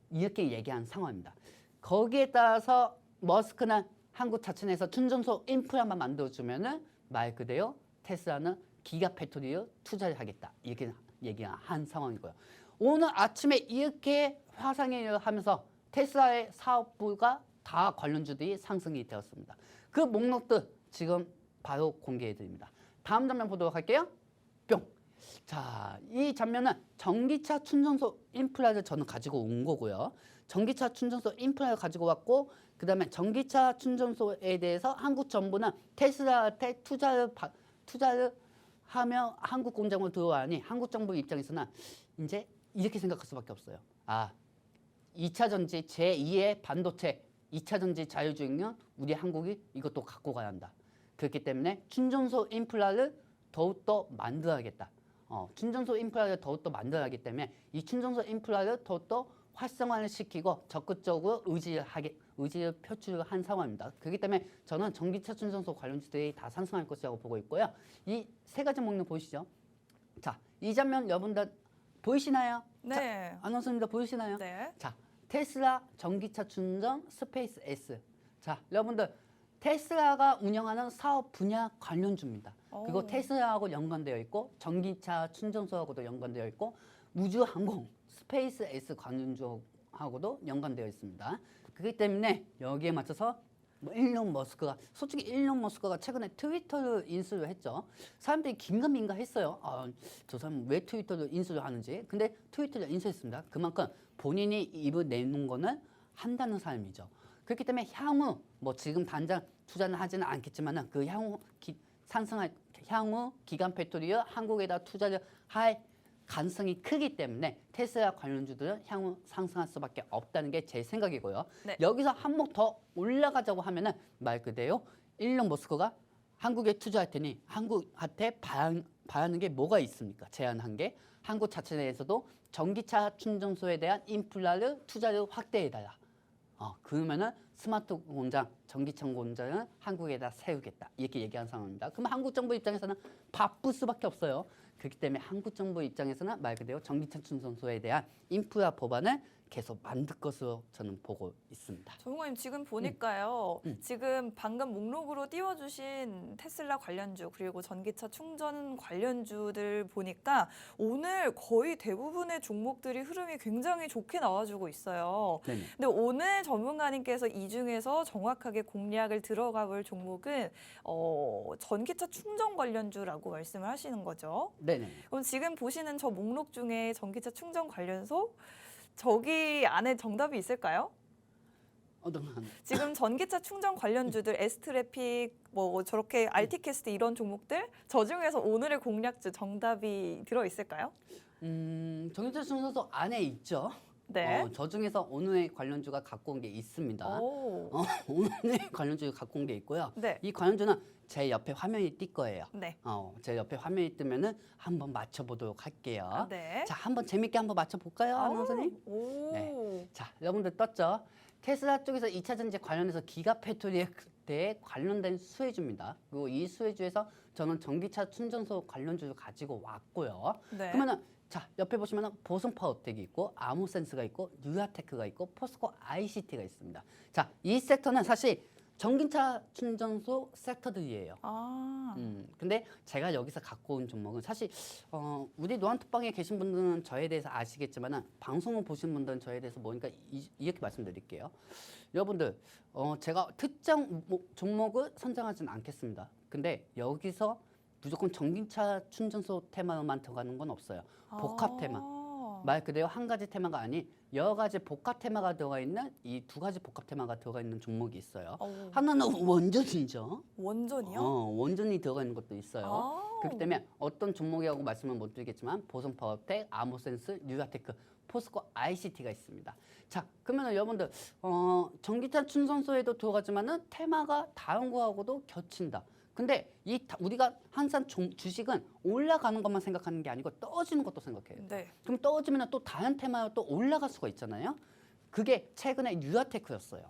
B: 이렇게 얘기한 상황입니다. 거기에 따라서 머스크는 한국 자체 내에서 충전소 인프라만 만들어주면은 말 그대로 테슬라는 기가팩토리로 투자를 하겠다. 이렇게 얘기한 상황이고요. 오늘 아침에 이렇게 화상회의를 하면서 테슬라의 사업부가 다 관련주들이 상승이 되었습니다. 그 목록들 지금 바로 공개해 드립니다. 다음 장면 보도록 할게요. 뿅. 자, 이 장면은 전기차 충전소 인프라를 저는 가지고 온 거고요. 전기차 충전소 인프라를 가지고 왔고 그 다음에 전기차 충전소에 대해서 한국 정부는 테슬라한테 투자를 하며 한국 공장으로 들어와니 한국 정부 입장에서는 이제 이렇게 생각할 수밖에 없어요. 아, 2차 전지 제2의 반도체 2차 전지 자율주행은 우리 한국이 이것도 갖고 가야 한다. 그렇기 때문에 충전소 인프라를 더욱더 만들어야겠다. 충전소 인프라를 더욱더 만들어야 하기 때문에 이 충전소 인프라를 더욱더 활성화를 시키고 적극적으로 의지를 표출한 상황입니다. 그렇기 때문에 저는 전기차 충전소 관련주들이 다 상승할 것이라고 보고 있고요. 이 세 가지 목록 보이시죠? 자, 이 장면 여러분들 보이시나요?
A: 네.
B: 자, 아나운서입니다. 보이시나요?
A: 네.
B: 자, 테슬라 전기차 충전 스페이스 S. 자, 여러분들 테슬라가 운영하는 사업 분야 관련주입니다. 그리고 테슬라하고 연관되어 있고 전기차 충전소하고도 연관되어 있고 우주항공 스페이스 X 관련주하고도 연관되어 있습니다. 그렇기 때문에 여기에 맞춰서 일론 머스크가 솔직히 일론 머스크가 최근에 트위터를 인수를 했죠. 사람들이 긴가민가 했어요. 저 사람 왜 트위터를 인수를 하는지. 근데 트위터를 인수했습니다. 그만큼 본인이 입을 내놓은 거는 한다는 사람이죠. 그렇기 때문에 향후 뭐 지금 당장 투자는 하지는 않겠지만은 그 향후 상승할 향후 기간 배터리를 한국에다 투자를 할 가능성이 크기 때문에 테슬라 관련주들은 향후 상승할 수밖에 없다는 게 제 생각이고요.
A: 네.
B: 여기서 한몫 더 올라가자고 하면은 말 그대로 일론 머스크가 한국에 투자할 테니 한국한테 바라는 게 뭐가 있습니까? 제안한 게 한국 자체 내에서도 전기차 충전소에 대한 인프라를 투자를 확대해달라. 그러면은 스마트 공장, 전기차 공장을 한국에다 세우겠다. 이렇게 얘기한 상황입니다. 그러면 한국 정부 입장에서는 바쁠 수밖에 없어요. 그렇기 때문에 한국 정부 입장에서는 말 그대로 전기차 충전소에 대한 인프라 법안을 계속 만들 것으로 저는 보고 있습니다.
A: 조용호님 지금 보니까요. 지금 방금 목록으로 띄워주신 테슬라 관련주 그리고 전기차 충전 관련주들 보니까 오늘 거의 대부분의 종목들이 흐름이 굉장히 좋게 나와주고 있어요.
B: 네네.
A: 근데 오늘 전문가님께서 이 중에서 정확하게 공략을 들어가 볼 종목은 전기차 충전 관련주라고 말씀을 하시는 거죠.
B: 네네.
A: 그럼 지금 보시는 저 목록 중에 전기차 충전 관련소 저기 안에 정답이 있을까요?
B: 어떤
A: 지금 전기차 충전 관련주들 에스트래픽 뭐 저렇게 RT캐스트 이런 종목들 저 중에서 오늘의 공략주 정답이 들어 있을까요?
B: 정유철 선수 안에 있죠.
A: 네.
B: 저 중에서 오늘의 관련주가 갖고 온 게 있습니다.
A: 오.
B: 오늘의 관련주가 갖고 온 게 있고요.
A: 네.
B: 이 관련주는 제 옆에 화면이 뜰 거예요.
A: 네.
B: 제 옆에 화면이 뜨면은 한번 맞춰보도록 할게요.
A: 네.
B: 자, 한번 재밌게 한번 맞춰볼까요, 아나운서님?
A: 오.
B: 네. 자, 여러분들 떴죠? 테슬라 쪽에서 2차 전지 관련해서 기가팩토리에 대해 관련된 수혜주입니다. 그리고 이 수혜주에서 저는 전기차 충전소 관련주를 가지고 왔고요.
A: 네.
B: 그러면은 자, 옆에 보시면은 보성파워텍이 있고 아무센스가 있고 뉴아테크가 있고 포스코 ICT가 있습니다. 자, 이 섹터는 사실 전기차 충전소 섹터들이에요. 근데 제가 여기서 갖고 온 종목은 사실 우리 노안톡방에 계신 분들은 저에 대해서 아시겠지만은 방송을 보신 분들은 저에 대해서 뭐니까 이렇게 말씀드릴게요. 여러분들 제가 특정 종목을 선정하지는 않겠습니다. 근데 여기서 무조건 전기차 충전소 테마만 들어가는 건 없어요. 복합 테마. 말 그대로 한 가지 테마가 아닌 여러 가지 복합 테마가 들어가 있는 이 두 가지 복합 테마가 들어가 있는 종목이 있어요. 하나는 원전이죠.
A: 원전이요?
B: 원전이 들어가 있는 것도 있어요.
A: 아.
B: 그렇기 때문에 어떤 종목이라고 말씀을 못 드리겠지만 보성파워텍, 아모센스, 뉴아테크, 포스코 ICT가 있습니다. 자, 그러면 여러분들 전기차 충전소에도 들어가지만은 테마가 다른 거하고도 겹친다. 근데 우리가 항상 주식은 올라가는 것만 생각하는 게 아니고 떨어지는 것도 생각해요.
A: 네.
B: 그럼 떨어지면 또 다른 테마로 또 올라갈 수가 있잖아요. 그게 최근에 뉴아테크였어요.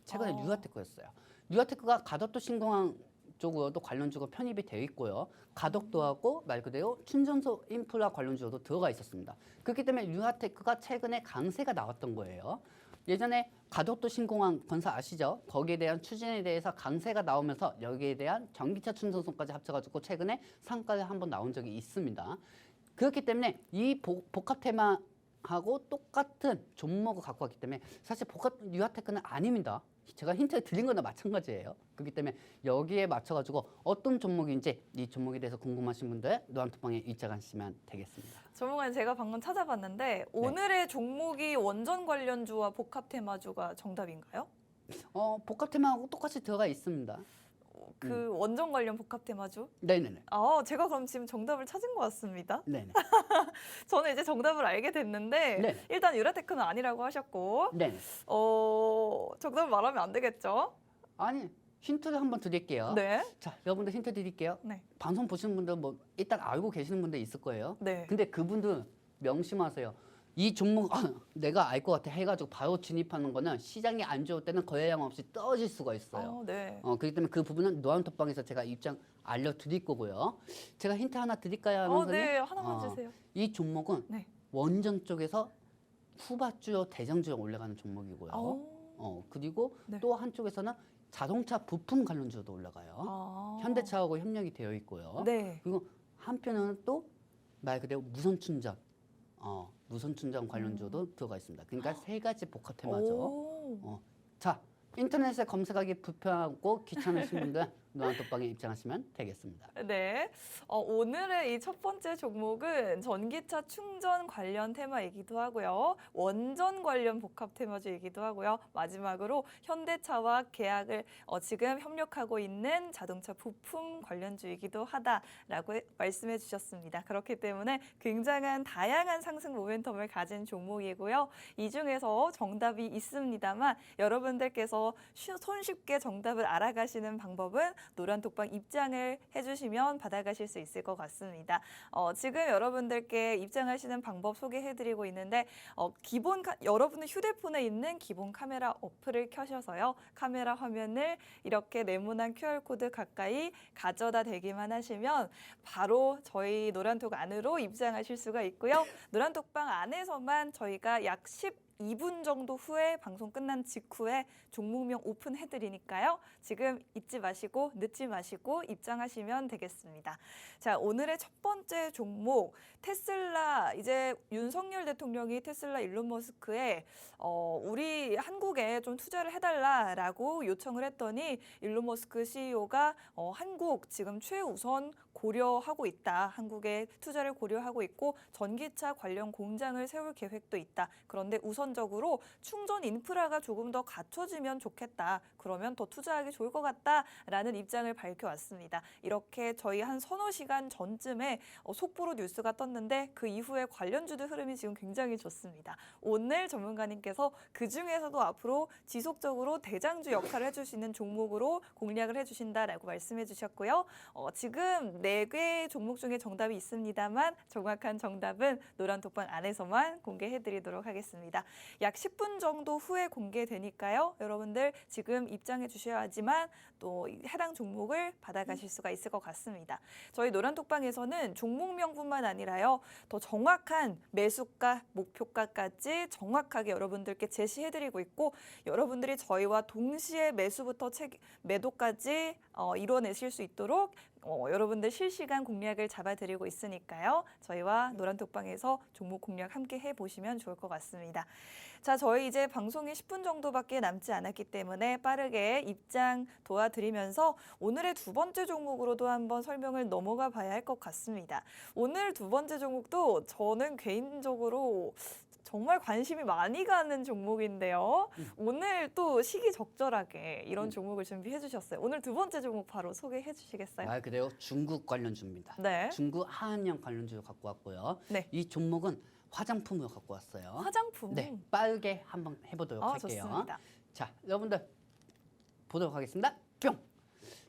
B: 최근에 뉴아테크였어요. 뉴아테크가 가덕도 신공항 쪽으로도 관련주가 편입이 되어 있고요. 가덕도 하고 말 그대로 충전소 인프라 관련주로도 들어가 있었습니다. 그렇기 때문에 뉴아테크가 최근에 강세가 나왔던 거예요. 예전에 가덕도 신공항 건설 아시죠? 거기에 대한 추진에 대해서 강세가 나오면서 여기에 대한 전기차 충전소까지 합쳐가지고 최근에 상가에 한번 나온 적이 있습니다. 그렇기 때문에 이 복합 테마하고 똑같은 종목을 갖고 왔기 때문에 사실 복합 뉴아테크는 아닙니다. 제가 힌트를 드린 거나 마찬가지예요. 그렇기 때문에 여기에 맞춰가지고 어떤 종목인지 이 종목에 대해서 궁금하신 분들 노안톡방에 입장하시면 되겠습니다.
A: 전문가님 제가 방금 찾아봤는데 오늘의 종목이 원전 관련주와 복합 테마주가 정답인가요?
B: 복합 테마하고 똑같이 들어가 있습니다.
A: 그 원전 관련 복합 테마주?
B: 네네네.
A: 제가 그럼 지금 정답을 찾은 것 같습니다.
B: 네네.
A: 저는 이제 정답을 알게 됐는데
B: 네.
A: 일단 유라테크는 아니라고 하셨고
B: 네네.
A: 정답을 말하면 안 되겠죠?
B: 아니 힌트를 한번 드릴게요.
A: 네.
B: 자, 여러분들 힌트 드릴게요.
A: 네.
B: 방송 보시는 분들 뭐 일단 알고 계시는 분들 있을 거예요.
A: 네.
B: 근데 그분들 명심하세요. 이 종목 내가 알 것 같아 해가지고 바로 진입하는 거는 시장이 안 좋을 때는 거래량 없이 떨어질 수가 있어요.
A: 네.
B: 그렇기 때문에 그 부분은 노안톡방에서 제가 입장 알려드릴 거고요. 제가 힌트 하나 드릴까요, 아나운서님?
A: 네. 하나만 주세요.
B: 이 종목은
A: 네.
B: 원전 쪽에서 후발주요 대장주에 올라가는 종목이고요. 그리고
A: 네.
B: 또 한쪽에서는 자동차 부품 관련주도 올라가요. 현대차하고 협력이 되어 있고요.
A: 네.
B: 그리고 한편은 또 말 그대로 무선 충전, 무선 충전 관련주도 들어가 있습니다. 그러니까 세 가지 복합 테마죠. 자, 인터넷에 검색하기 불편하고 귀찮으신 분들 노안톡방에 입장하시면 되겠습니다.
A: 네. 오늘의 이 첫 번째 종목은 전기차 충전 관련 테마이기도 하고요. 원전 관련 복합 테마주이기도 하고요. 마지막으로 현대차와 계약을 지금 협력하고 있는 자동차 부품 관련주이기도 하다라고 말씀해 주셨습니다. 그렇기 때문에 굉장한 다양한 상승 모멘텀을 가진 종목이고요. 이 중에서 정답이 있습니다만 여러분들께서 손쉽게 정답을 알아가시는 방법은 노란톡방 입장을 해주시면 받아가실 수 있을 것 같습니다. 지금 여러분들께 입장하시는 방법 소개해드리고 있는데 여러분의 휴대폰에 있는 기본 카메라 어플을 켜셔서요. 카메라 화면을 이렇게 네모난 QR코드 가까이 가져다 대기만 하시면 바로 저희 노란톡 안으로 입장하실 수가 있고요. 노란톡방 안에서만 저희가 약 2분 정도 후에 방송 끝난 직후에 종목명 오픈해드리니까요. 지금 잊지 마시고 늦지 마시고 입장하시면 되겠습니다. 자, 오늘의 첫 번째 종목 테슬라. 이제 윤석열 대통령이 테슬라 일론 머스크에 우리 한국에 좀 투자를 해달라라고 요청을 했더니 일론 머스크 CEO가 한국 지금 최우선 고려하고 있다. 한국에 투자를 고려하고 있고 전기차 관련 공장을 세울 계획도 있다. 그런데 우선적으로 충전 인프라가 조금 더 갖춰지면 좋겠다. 그러면 더 투자하기 좋을 것 같다라는 입장을 밝혀왔습니다. 이렇게 저희 한 서너 시간 전쯤에 속보로 뉴스가 떴는데 그 이후에 관련주들 흐름이 지금 굉장히 좋습니다. 오늘 전문가님께서 그중에서도 앞으로 지속적으로 대장주 역할을 해줄 수 있는 종목으로 공략을 해주신다라고 말씀해 주셨고요. 지금 4개 종목 중에 정답이 있습니다만 정확한 정답은 노란톡방 안에서만 공개해드리도록 하겠습니다. 약 10분 정도 후에 공개되니까요. 여러분들 지금 입장해 주셔야지만 또 해당 종목을 받아가실 수가 있을 것 같습니다. 저희 노란톡방에서는 종목명뿐만 아니라요. 더 정확한 매수가, 목표가까지 정확하게 여러분들께 제시해드리고 있고 여러분들이 저희와 동시에 매수부터 매도까지 이뤄내실 수 있도록 여러분들 실시간 공략을 잡아드리고 있으니까요. 저희와 노란톡방에서 종목 공략 함께 해보시면 좋을 것 같습니다. 자, 저희 이제 방송이 10분 정도밖에 남지 않았기 때문에 빠르게 입장 도와드리면서 오늘의 두 번째 종목으로도 한번 설명을 넘어가 봐야 할 것 같습니다. 오늘 두 번째 종목도 저는 개인적으로 정말 관심이 많이 가는 종목인데요. 오늘 또 시기적절하게 이런 종목을 준비해 주셨어요. 오늘 두 번째 종목 바로 소개해 주시겠어요?
B: 그래요. 중국 관련주입니다.
A: 네.
B: 중국 하한영 관련주 갖고 왔고요.
A: 네.
B: 이 종목은 화장품으로 갖고 왔어요.
A: 화장품.
B: 네, 빠르게 한번 해보도록 할게요.
A: 좋습니다.
B: 자, 여러분들 보도록 하겠습니다. 뿅.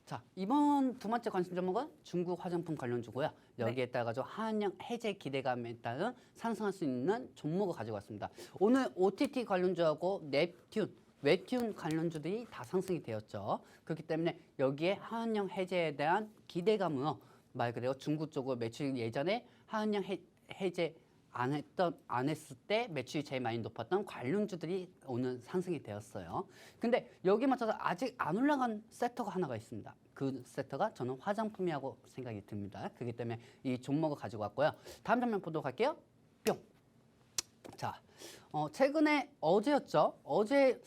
B: 자, 이번 두 번째 관심 종목은 중국 화장품 관련주고요. 여기에 따라서 한영 해제 기대감에 따른 상승할 수 있는 종목을 가지고 왔습니다. 오늘 OTT 관련주하고 넵튠, 웹튠 관련주들이 다 상승이 되었죠. 그렇기 때문에 여기에 한영 해제에 대한 기대감으로 말 그대로 중국 쪽으로 매출 예전에 한영 해제 안 했을 때 매출이 제일 많이 높았던 관련주들이 오늘 상승이 되었어요. 근데 여기에 맞춰서 아직 안 올라간 섹터가 하나가 있습니다. 그 섹터가 저는 화장품이라고 생각이 듭니다. 그렇기 때문에 이 종목을 가지고 왔고요. 다음 장면 보도록 할게요. 뿅. 자, 최근에 어제였죠. 어제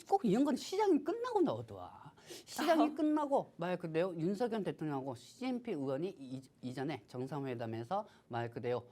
B: 꼭 이런 건 시장이 끝나고 나오더라. 시장이 끝나고 말 그대로 윤석열 대통령하고 시진핑 의원이 이전에 정상회담에서 말 그대로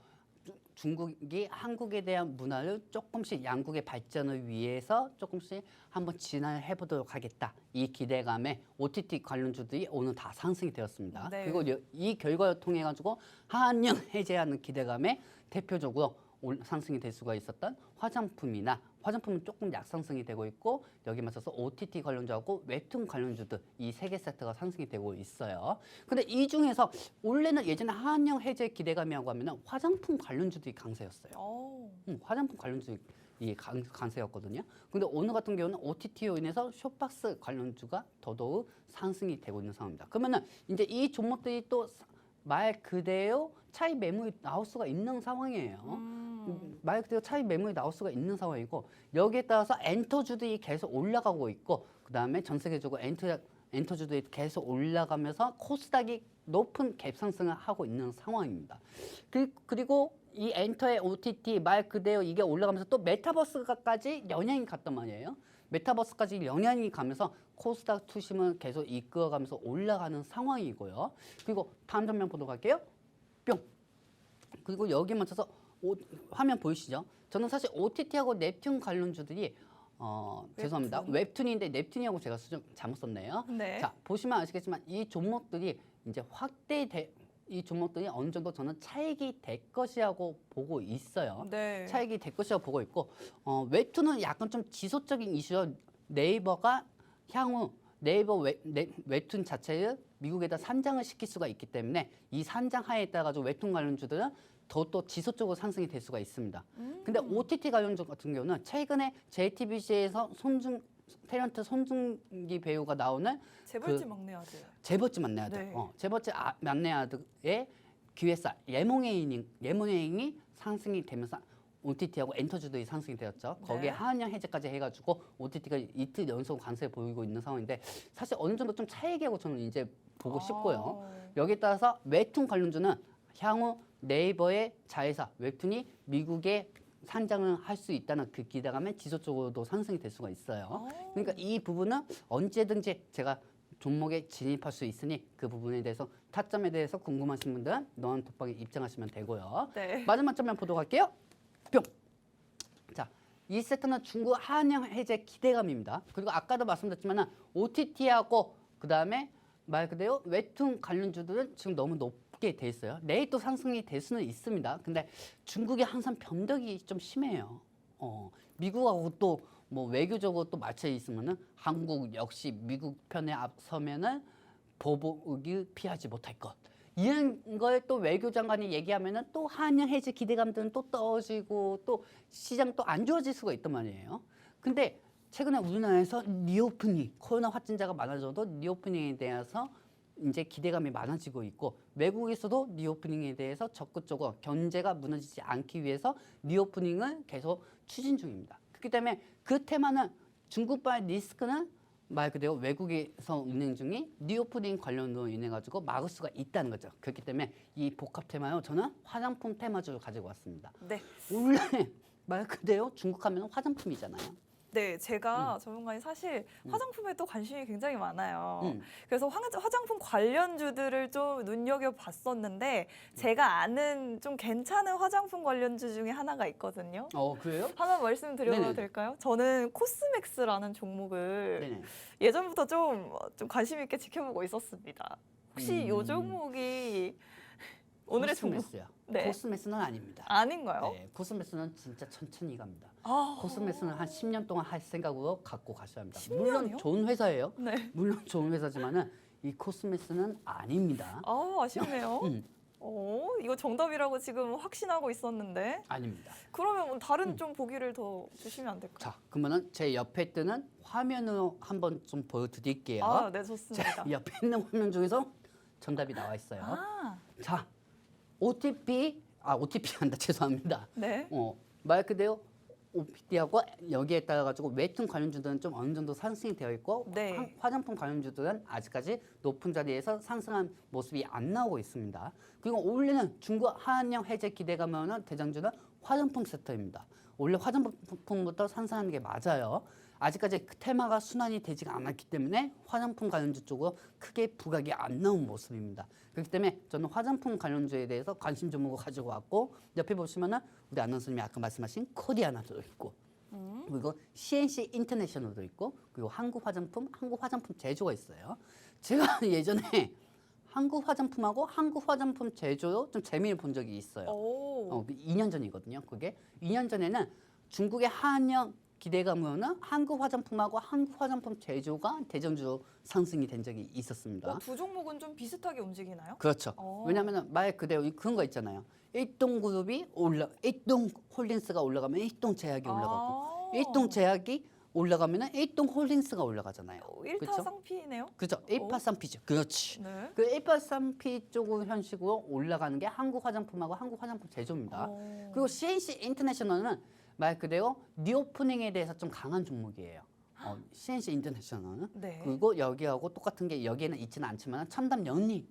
B: 중국이 한국에 대한 문화를 조금씩 양국의 발전을 위해서 조금씩 한번 진화를 해보도록 하겠다. 이 기대감에 OTT 관련주들이 오늘 다 상승이 되었습니다.
A: 네.
B: 그리고 이 결과를 통해 가지고 한영 해제하는 기대감에 대표적으로 상승이 될 수가 있었던 화장품이나 화장품은 조금 약상승이 되고 있고 여기 맞춰서 OTT 관련주하고 웹툰 관련주들 이 세 개 세트가 상승이 되고 있어요. 근데 이 중에서 원래는 예전에 한영 해제 기대감이라고 하면 화장품 관련주들이 강세였어요. 화장품 관련주들이 강세였거든요. 근데 오늘 같은 경우는 OTT로 인해서 쇼박스 관련주가 더더욱 상승이 되고 있는 상황입니다. 그러면은 이제 이 종목들이 또 말 그대로 차익 매물이 나올 수가 있는 상황이에요. 말 그대로 차익 매물이 나올 수가 있는 상황이고 여기에 따라서 엔터주들이 계속 올라가고 있고 그 다음에 전 세계적으로 엔터주들이 계속 올라가면서 코스닥이 높은 갭 상승을 하고 있는 상황입니다. 그리고 이 엔터의 OTT 말 그대로 이게 올라가면서 또 메타버스까지 영향이 갔단 말이에요. 메타버스까지 영향이 가면서 코스닥 투심을 계속 이끌어가면서 올라가는 상황이고요. 그리고 다음 장면 보도록 할게요. 뿅. 그리고 여기 맞춰서 화면 보이시죠? 저는 사실 OTT하고 넵튠 관련주들이 죄송합니다. 웹툰인데 넵튠이라고 제가 잘못 썼네요.
A: 네.
B: 자, 보시면 아시겠지만 이 종목들이 이제 이 종목들이 어느 정도 저는 차익이 될 것이라고 보고 있어요.
A: 네.
B: 차익이 될 것이라고 보고 있고 웹툰은 약간 좀 지속적인 이슈로 네이버가 향후 네이버 웹툰 자체를 미국에다 산장을 시킬 수가 있기 때문에 이 산장 하에 따라 웹툰 관련주들은 더 또 지속적으로 상승이 될 수가 있습니다. 근데 OTT 관련주 같은 경우는 최근에 JTBC에서 탤런트 손준기 배우가 나오는
A: 재벌집 막내 아들.
B: 재벌집 막내 아들.
A: 네.
B: 재벌집 막내 아들의 기획사 예모네잉이 상승이 되면서 OTT하고 엔터주들이 상승이 되었죠. 거기에
A: 네.
B: 하한영 해제까지 해가지고 OTT가 이틀 연속 강세 보이고 있는 상황인데 사실 어느 정도 좀 차익이라고 저는 이제 보고 싶고요. 여기에 따라서 웹툰 관련주는 향후 네이버의 자회사 웹툰이 미국에 산장을 할 수 있다는 그 기대감에 지속적으로도 상승이 될 수가 있어요. 그러니까 이 부분은 언제든지 제가 종목에 진입할 수 있으니 그 부분에 대해서 타점에 대해서 궁금하신 분들은 너한톡방에 입장하시면 되고요.
A: 네.
B: 마지막 점만 보도록 할게요. 뿅. 자, 이 세트는 중국 한영 해제 기대감입니다. 그리고 아까도 말씀드렸지만 OTT하고 그다음에 말 그대로 웹툰 관련주들은 지금 너무 높게 돼 있어요. 내일 또 상승이 될 수는 있습니다. 근데 중국이 항상 변덕이 좀 심해요. 미국하고 또 뭐 외교적으로 또 맞춰 있으면은 한국 역시 미국 편에 앞서면은 보복을 피하지 못할 것. 이런 걸 또 외교장관이 얘기하면은 또 한영 해지 기대감들은 또 떨어지고 또 시장 또 안 좋아질 수가 있단 말이에요. 근데 최근에 우리나라에서 리오프닝 코로나 확진자가 많아져도 리오프닝에 대해서 이제 기대감이 많아지고 있고 외국에서도 리오프닝에 대해서 적극적으로 경제가 무너지지 않기 위해서 리오프닝을 계속 추진 중입니다. 그렇기 때문에 그 테마는 중국발 리스크는 말 그대로 외국에서 운행 중인 리오프닝 관련으로 인해 가지고 막을 수가 있다는 거죠. 그렇기 때문에 이 복합 테마요 저는 화장품 테마주를 가지고 왔습니다.
A: 네.
B: 원래 말 그대로 중국 하면 화장품이잖아요.
A: 네, 제가 전문가님 사실 화장품에 또 관심이 굉장히 많아요.
B: 음.
A: 그래서 화장품 관련주들을 좀 눈여겨봤었는데 제가 아는 좀 괜찮은 화장품 관련주 중에 하나가 있거든요.
B: 그래요?
A: 하나 말씀드려도
B: 네네.
A: 될까요? 저는 코스맥스라는 종목을
B: 네네.
A: 예전부터 좀 관심 있게 지켜보고 있었습니다. 혹시 이 종목이 오늘의 종목
B: 코스메스요.
A: 네.
B: 코스메스는 아닙니다.
A: 아닌가요?
B: 네, 코스메스는 진짜 천천히 갑니다.
A: 아,
B: 코스메스는 한 10년 동안 할 생각으로 갖고 가셔야 합니다.
A: 10년이요?
B: 물론 좋은 회사예요.
A: 네.
B: 물론 좋은 회사지만은 이 코스메스는 아닙니다.
A: 아쉽네요. 이거 정답이라고 지금 확신하고 있었는데
B: 아닙니다.
A: 그러면 뭐 다른 좀 보기를 더 주시면 안 될까요?
B: 자, 그러면은 제 옆에 뜨는 화면으로 한번 좀 보여드릴게요.
A: 아, 네, 좋습니다.
B: 제 옆에 있는 화면 중에서 정답이 나와 있어요.
A: 아,
B: 자, OTP 한다. 죄송합니다.
A: 네.
B: 말 그대로 OPT하고 여기에 따라 가지고 웹툰 관련주들은 좀 어느 정도 상승이 되어 있고
A: 네.
B: 화장품 관련주들은 아직까지 높은 자리에서 상승한 모습이 안 나오고 있습니다. 그리고 올해는 중국 한영 해제 기대감은 대장주는 화장품 섹터입니다. 원래 화장품부터 상승하는 게 맞아요. 아직까지 그 테마가 순환이 되지가 않았기 때문에 화장품 관련주 쪽으로 크게 부각이 안 나온 모습입니다. 그렇기 때문에 저는 화장품 관련주에 대해서 관심 종목을 가지고 왔고 옆에 보시면은 우리 아나운서님이 아까 말씀하신 코리아나도 있고 그리고 CNC 인터내셔널도 있고 그리고 한국 화장품 제조가 있어요. 제가 예전에 한국 화장품하고 한국 화장품 제조로 좀 재미를 본 적이 있어요.
A: 오.
B: 2년 전이거든요. 그게 2년 전에는 중국의 한영 기대감으로는 한국 화장품하고 한국 화장품 제조가 대전주로 상승이 된 적이 있었습니다.
A: 두 종목은 좀 비슷하게 움직이나요?
B: 그렇죠. 왜냐하면 말 그대로 그런 거 있잖아요. 일동그룹이 일동 홀딩스가 올라가면 일동 제약이 올라가고 일동 제약이 올라가면 일동 홀딩스가 올라가잖아요.
A: 일타쌍피네요.
B: 그렇죠. 183P죠. 그렇지.
A: 네.
B: 그 183P 쪽 현식으로 올라가는 게 한국 화장품하고 한국 화장품 제조입니다. 그리고 CNC 인터내셔널은 말 그대로 리오프닝에 대해서 좀 강한 종목이에요. CNC 인터내셔널은.
A: 네.
B: 그리고 여기하고 똑같은 게 여기에는 있지는 않지만 첨단연익.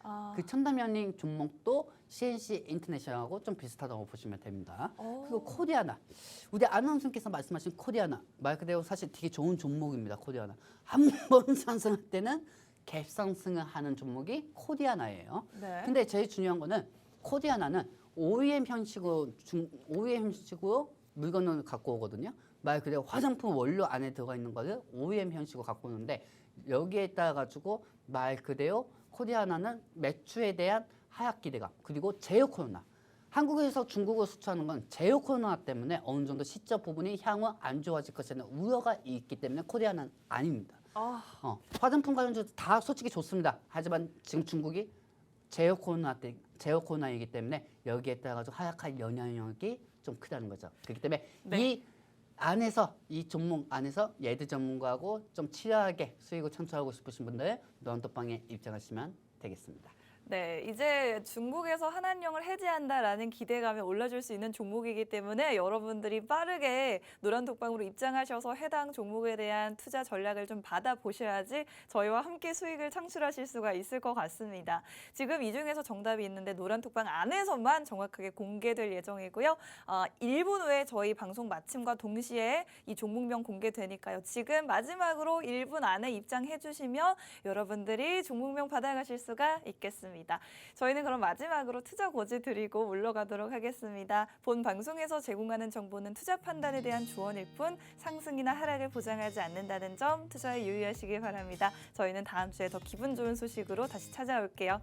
A: 아.
B: 그 첨단연익 종목도 CNC 인터내셔널하고 좀 비슷하다고 보시면 됩니다. 그리고 코리아나. 우리 아나운서께서 말씀하신 코리아나. 말 그대로 사실 되게 좋은 종목입니다. 코리아나. 한 번 상승할 때는 갭 상승을 하는 종목이 코리아나예요.
A: 네.
B: 근데 제일 중요한 거는 코리아나는 OEM 형식으로 물건을 갖고 오거든요. 말 그대로 화장품 원료 안에 들어가 있는 거를 OEM 형식으로 갖고 오는데 여기에 따라 가지고 말 그대로 코리아나는 매출에 대한 하락 기대감 그리고 제로 코로나. 한국에서 중국으로 수출하는 건 제로 코로나 때문에 어느 정도 시적 부분이 향후 안 좋아질 것이라는 우려가 있기 때문에 코리아나는 아닙니다. 화장품 관련주 다 솔직히 좋습니다. 하지만 지금 중국이 제로 코로나이기 때문에 여기에 따라 가지고 하락할 영향력이 좀 크다는 거죠. 그렇기 때문에
A: 네.
B: 이 종목 안에서 예드 전문가하고 좀 치열하게 수익을 창출하고 싶으신 분들 런던방에 입장하시면 되겠습니다.
A: 네, 이제 중국에서 한한령을 해제한다라는 기대감에 올라줄 수 있는 종목이기 때문에 여러분들이 빠르게 노란톡방으로 입장하셔서 해당 종목에 대한 투자 전략을 좀 받아보셔야지 저희와 함께 수익을 창출하실 수가 있을 것 같습니다. 지금 이 중에서 정답이 있는데 노란톡방 안에서만 정확하게 공개될 예정이고요. 1분 후에 저희 방송 마침과 동시에 이 종목명 공개되니까요. 지금 마지막으로 1분 안에 입장해 주시면 여러분들이 종목명 받아가실 수가 있겠습니다. 저희는 그럼 마지막으로 투자 고지 드리고 물러가도록 하겠습니다. 본 방송에서 제공하는 정보는 투자 판단에 대한 조언일 뿐 상승이나 하락을 보장하지 않는다는 점 투자에 유의하시기 바랍니다. 저희는 다음 주에 더 기분 좋은 소식으로 다시 찾아올게요.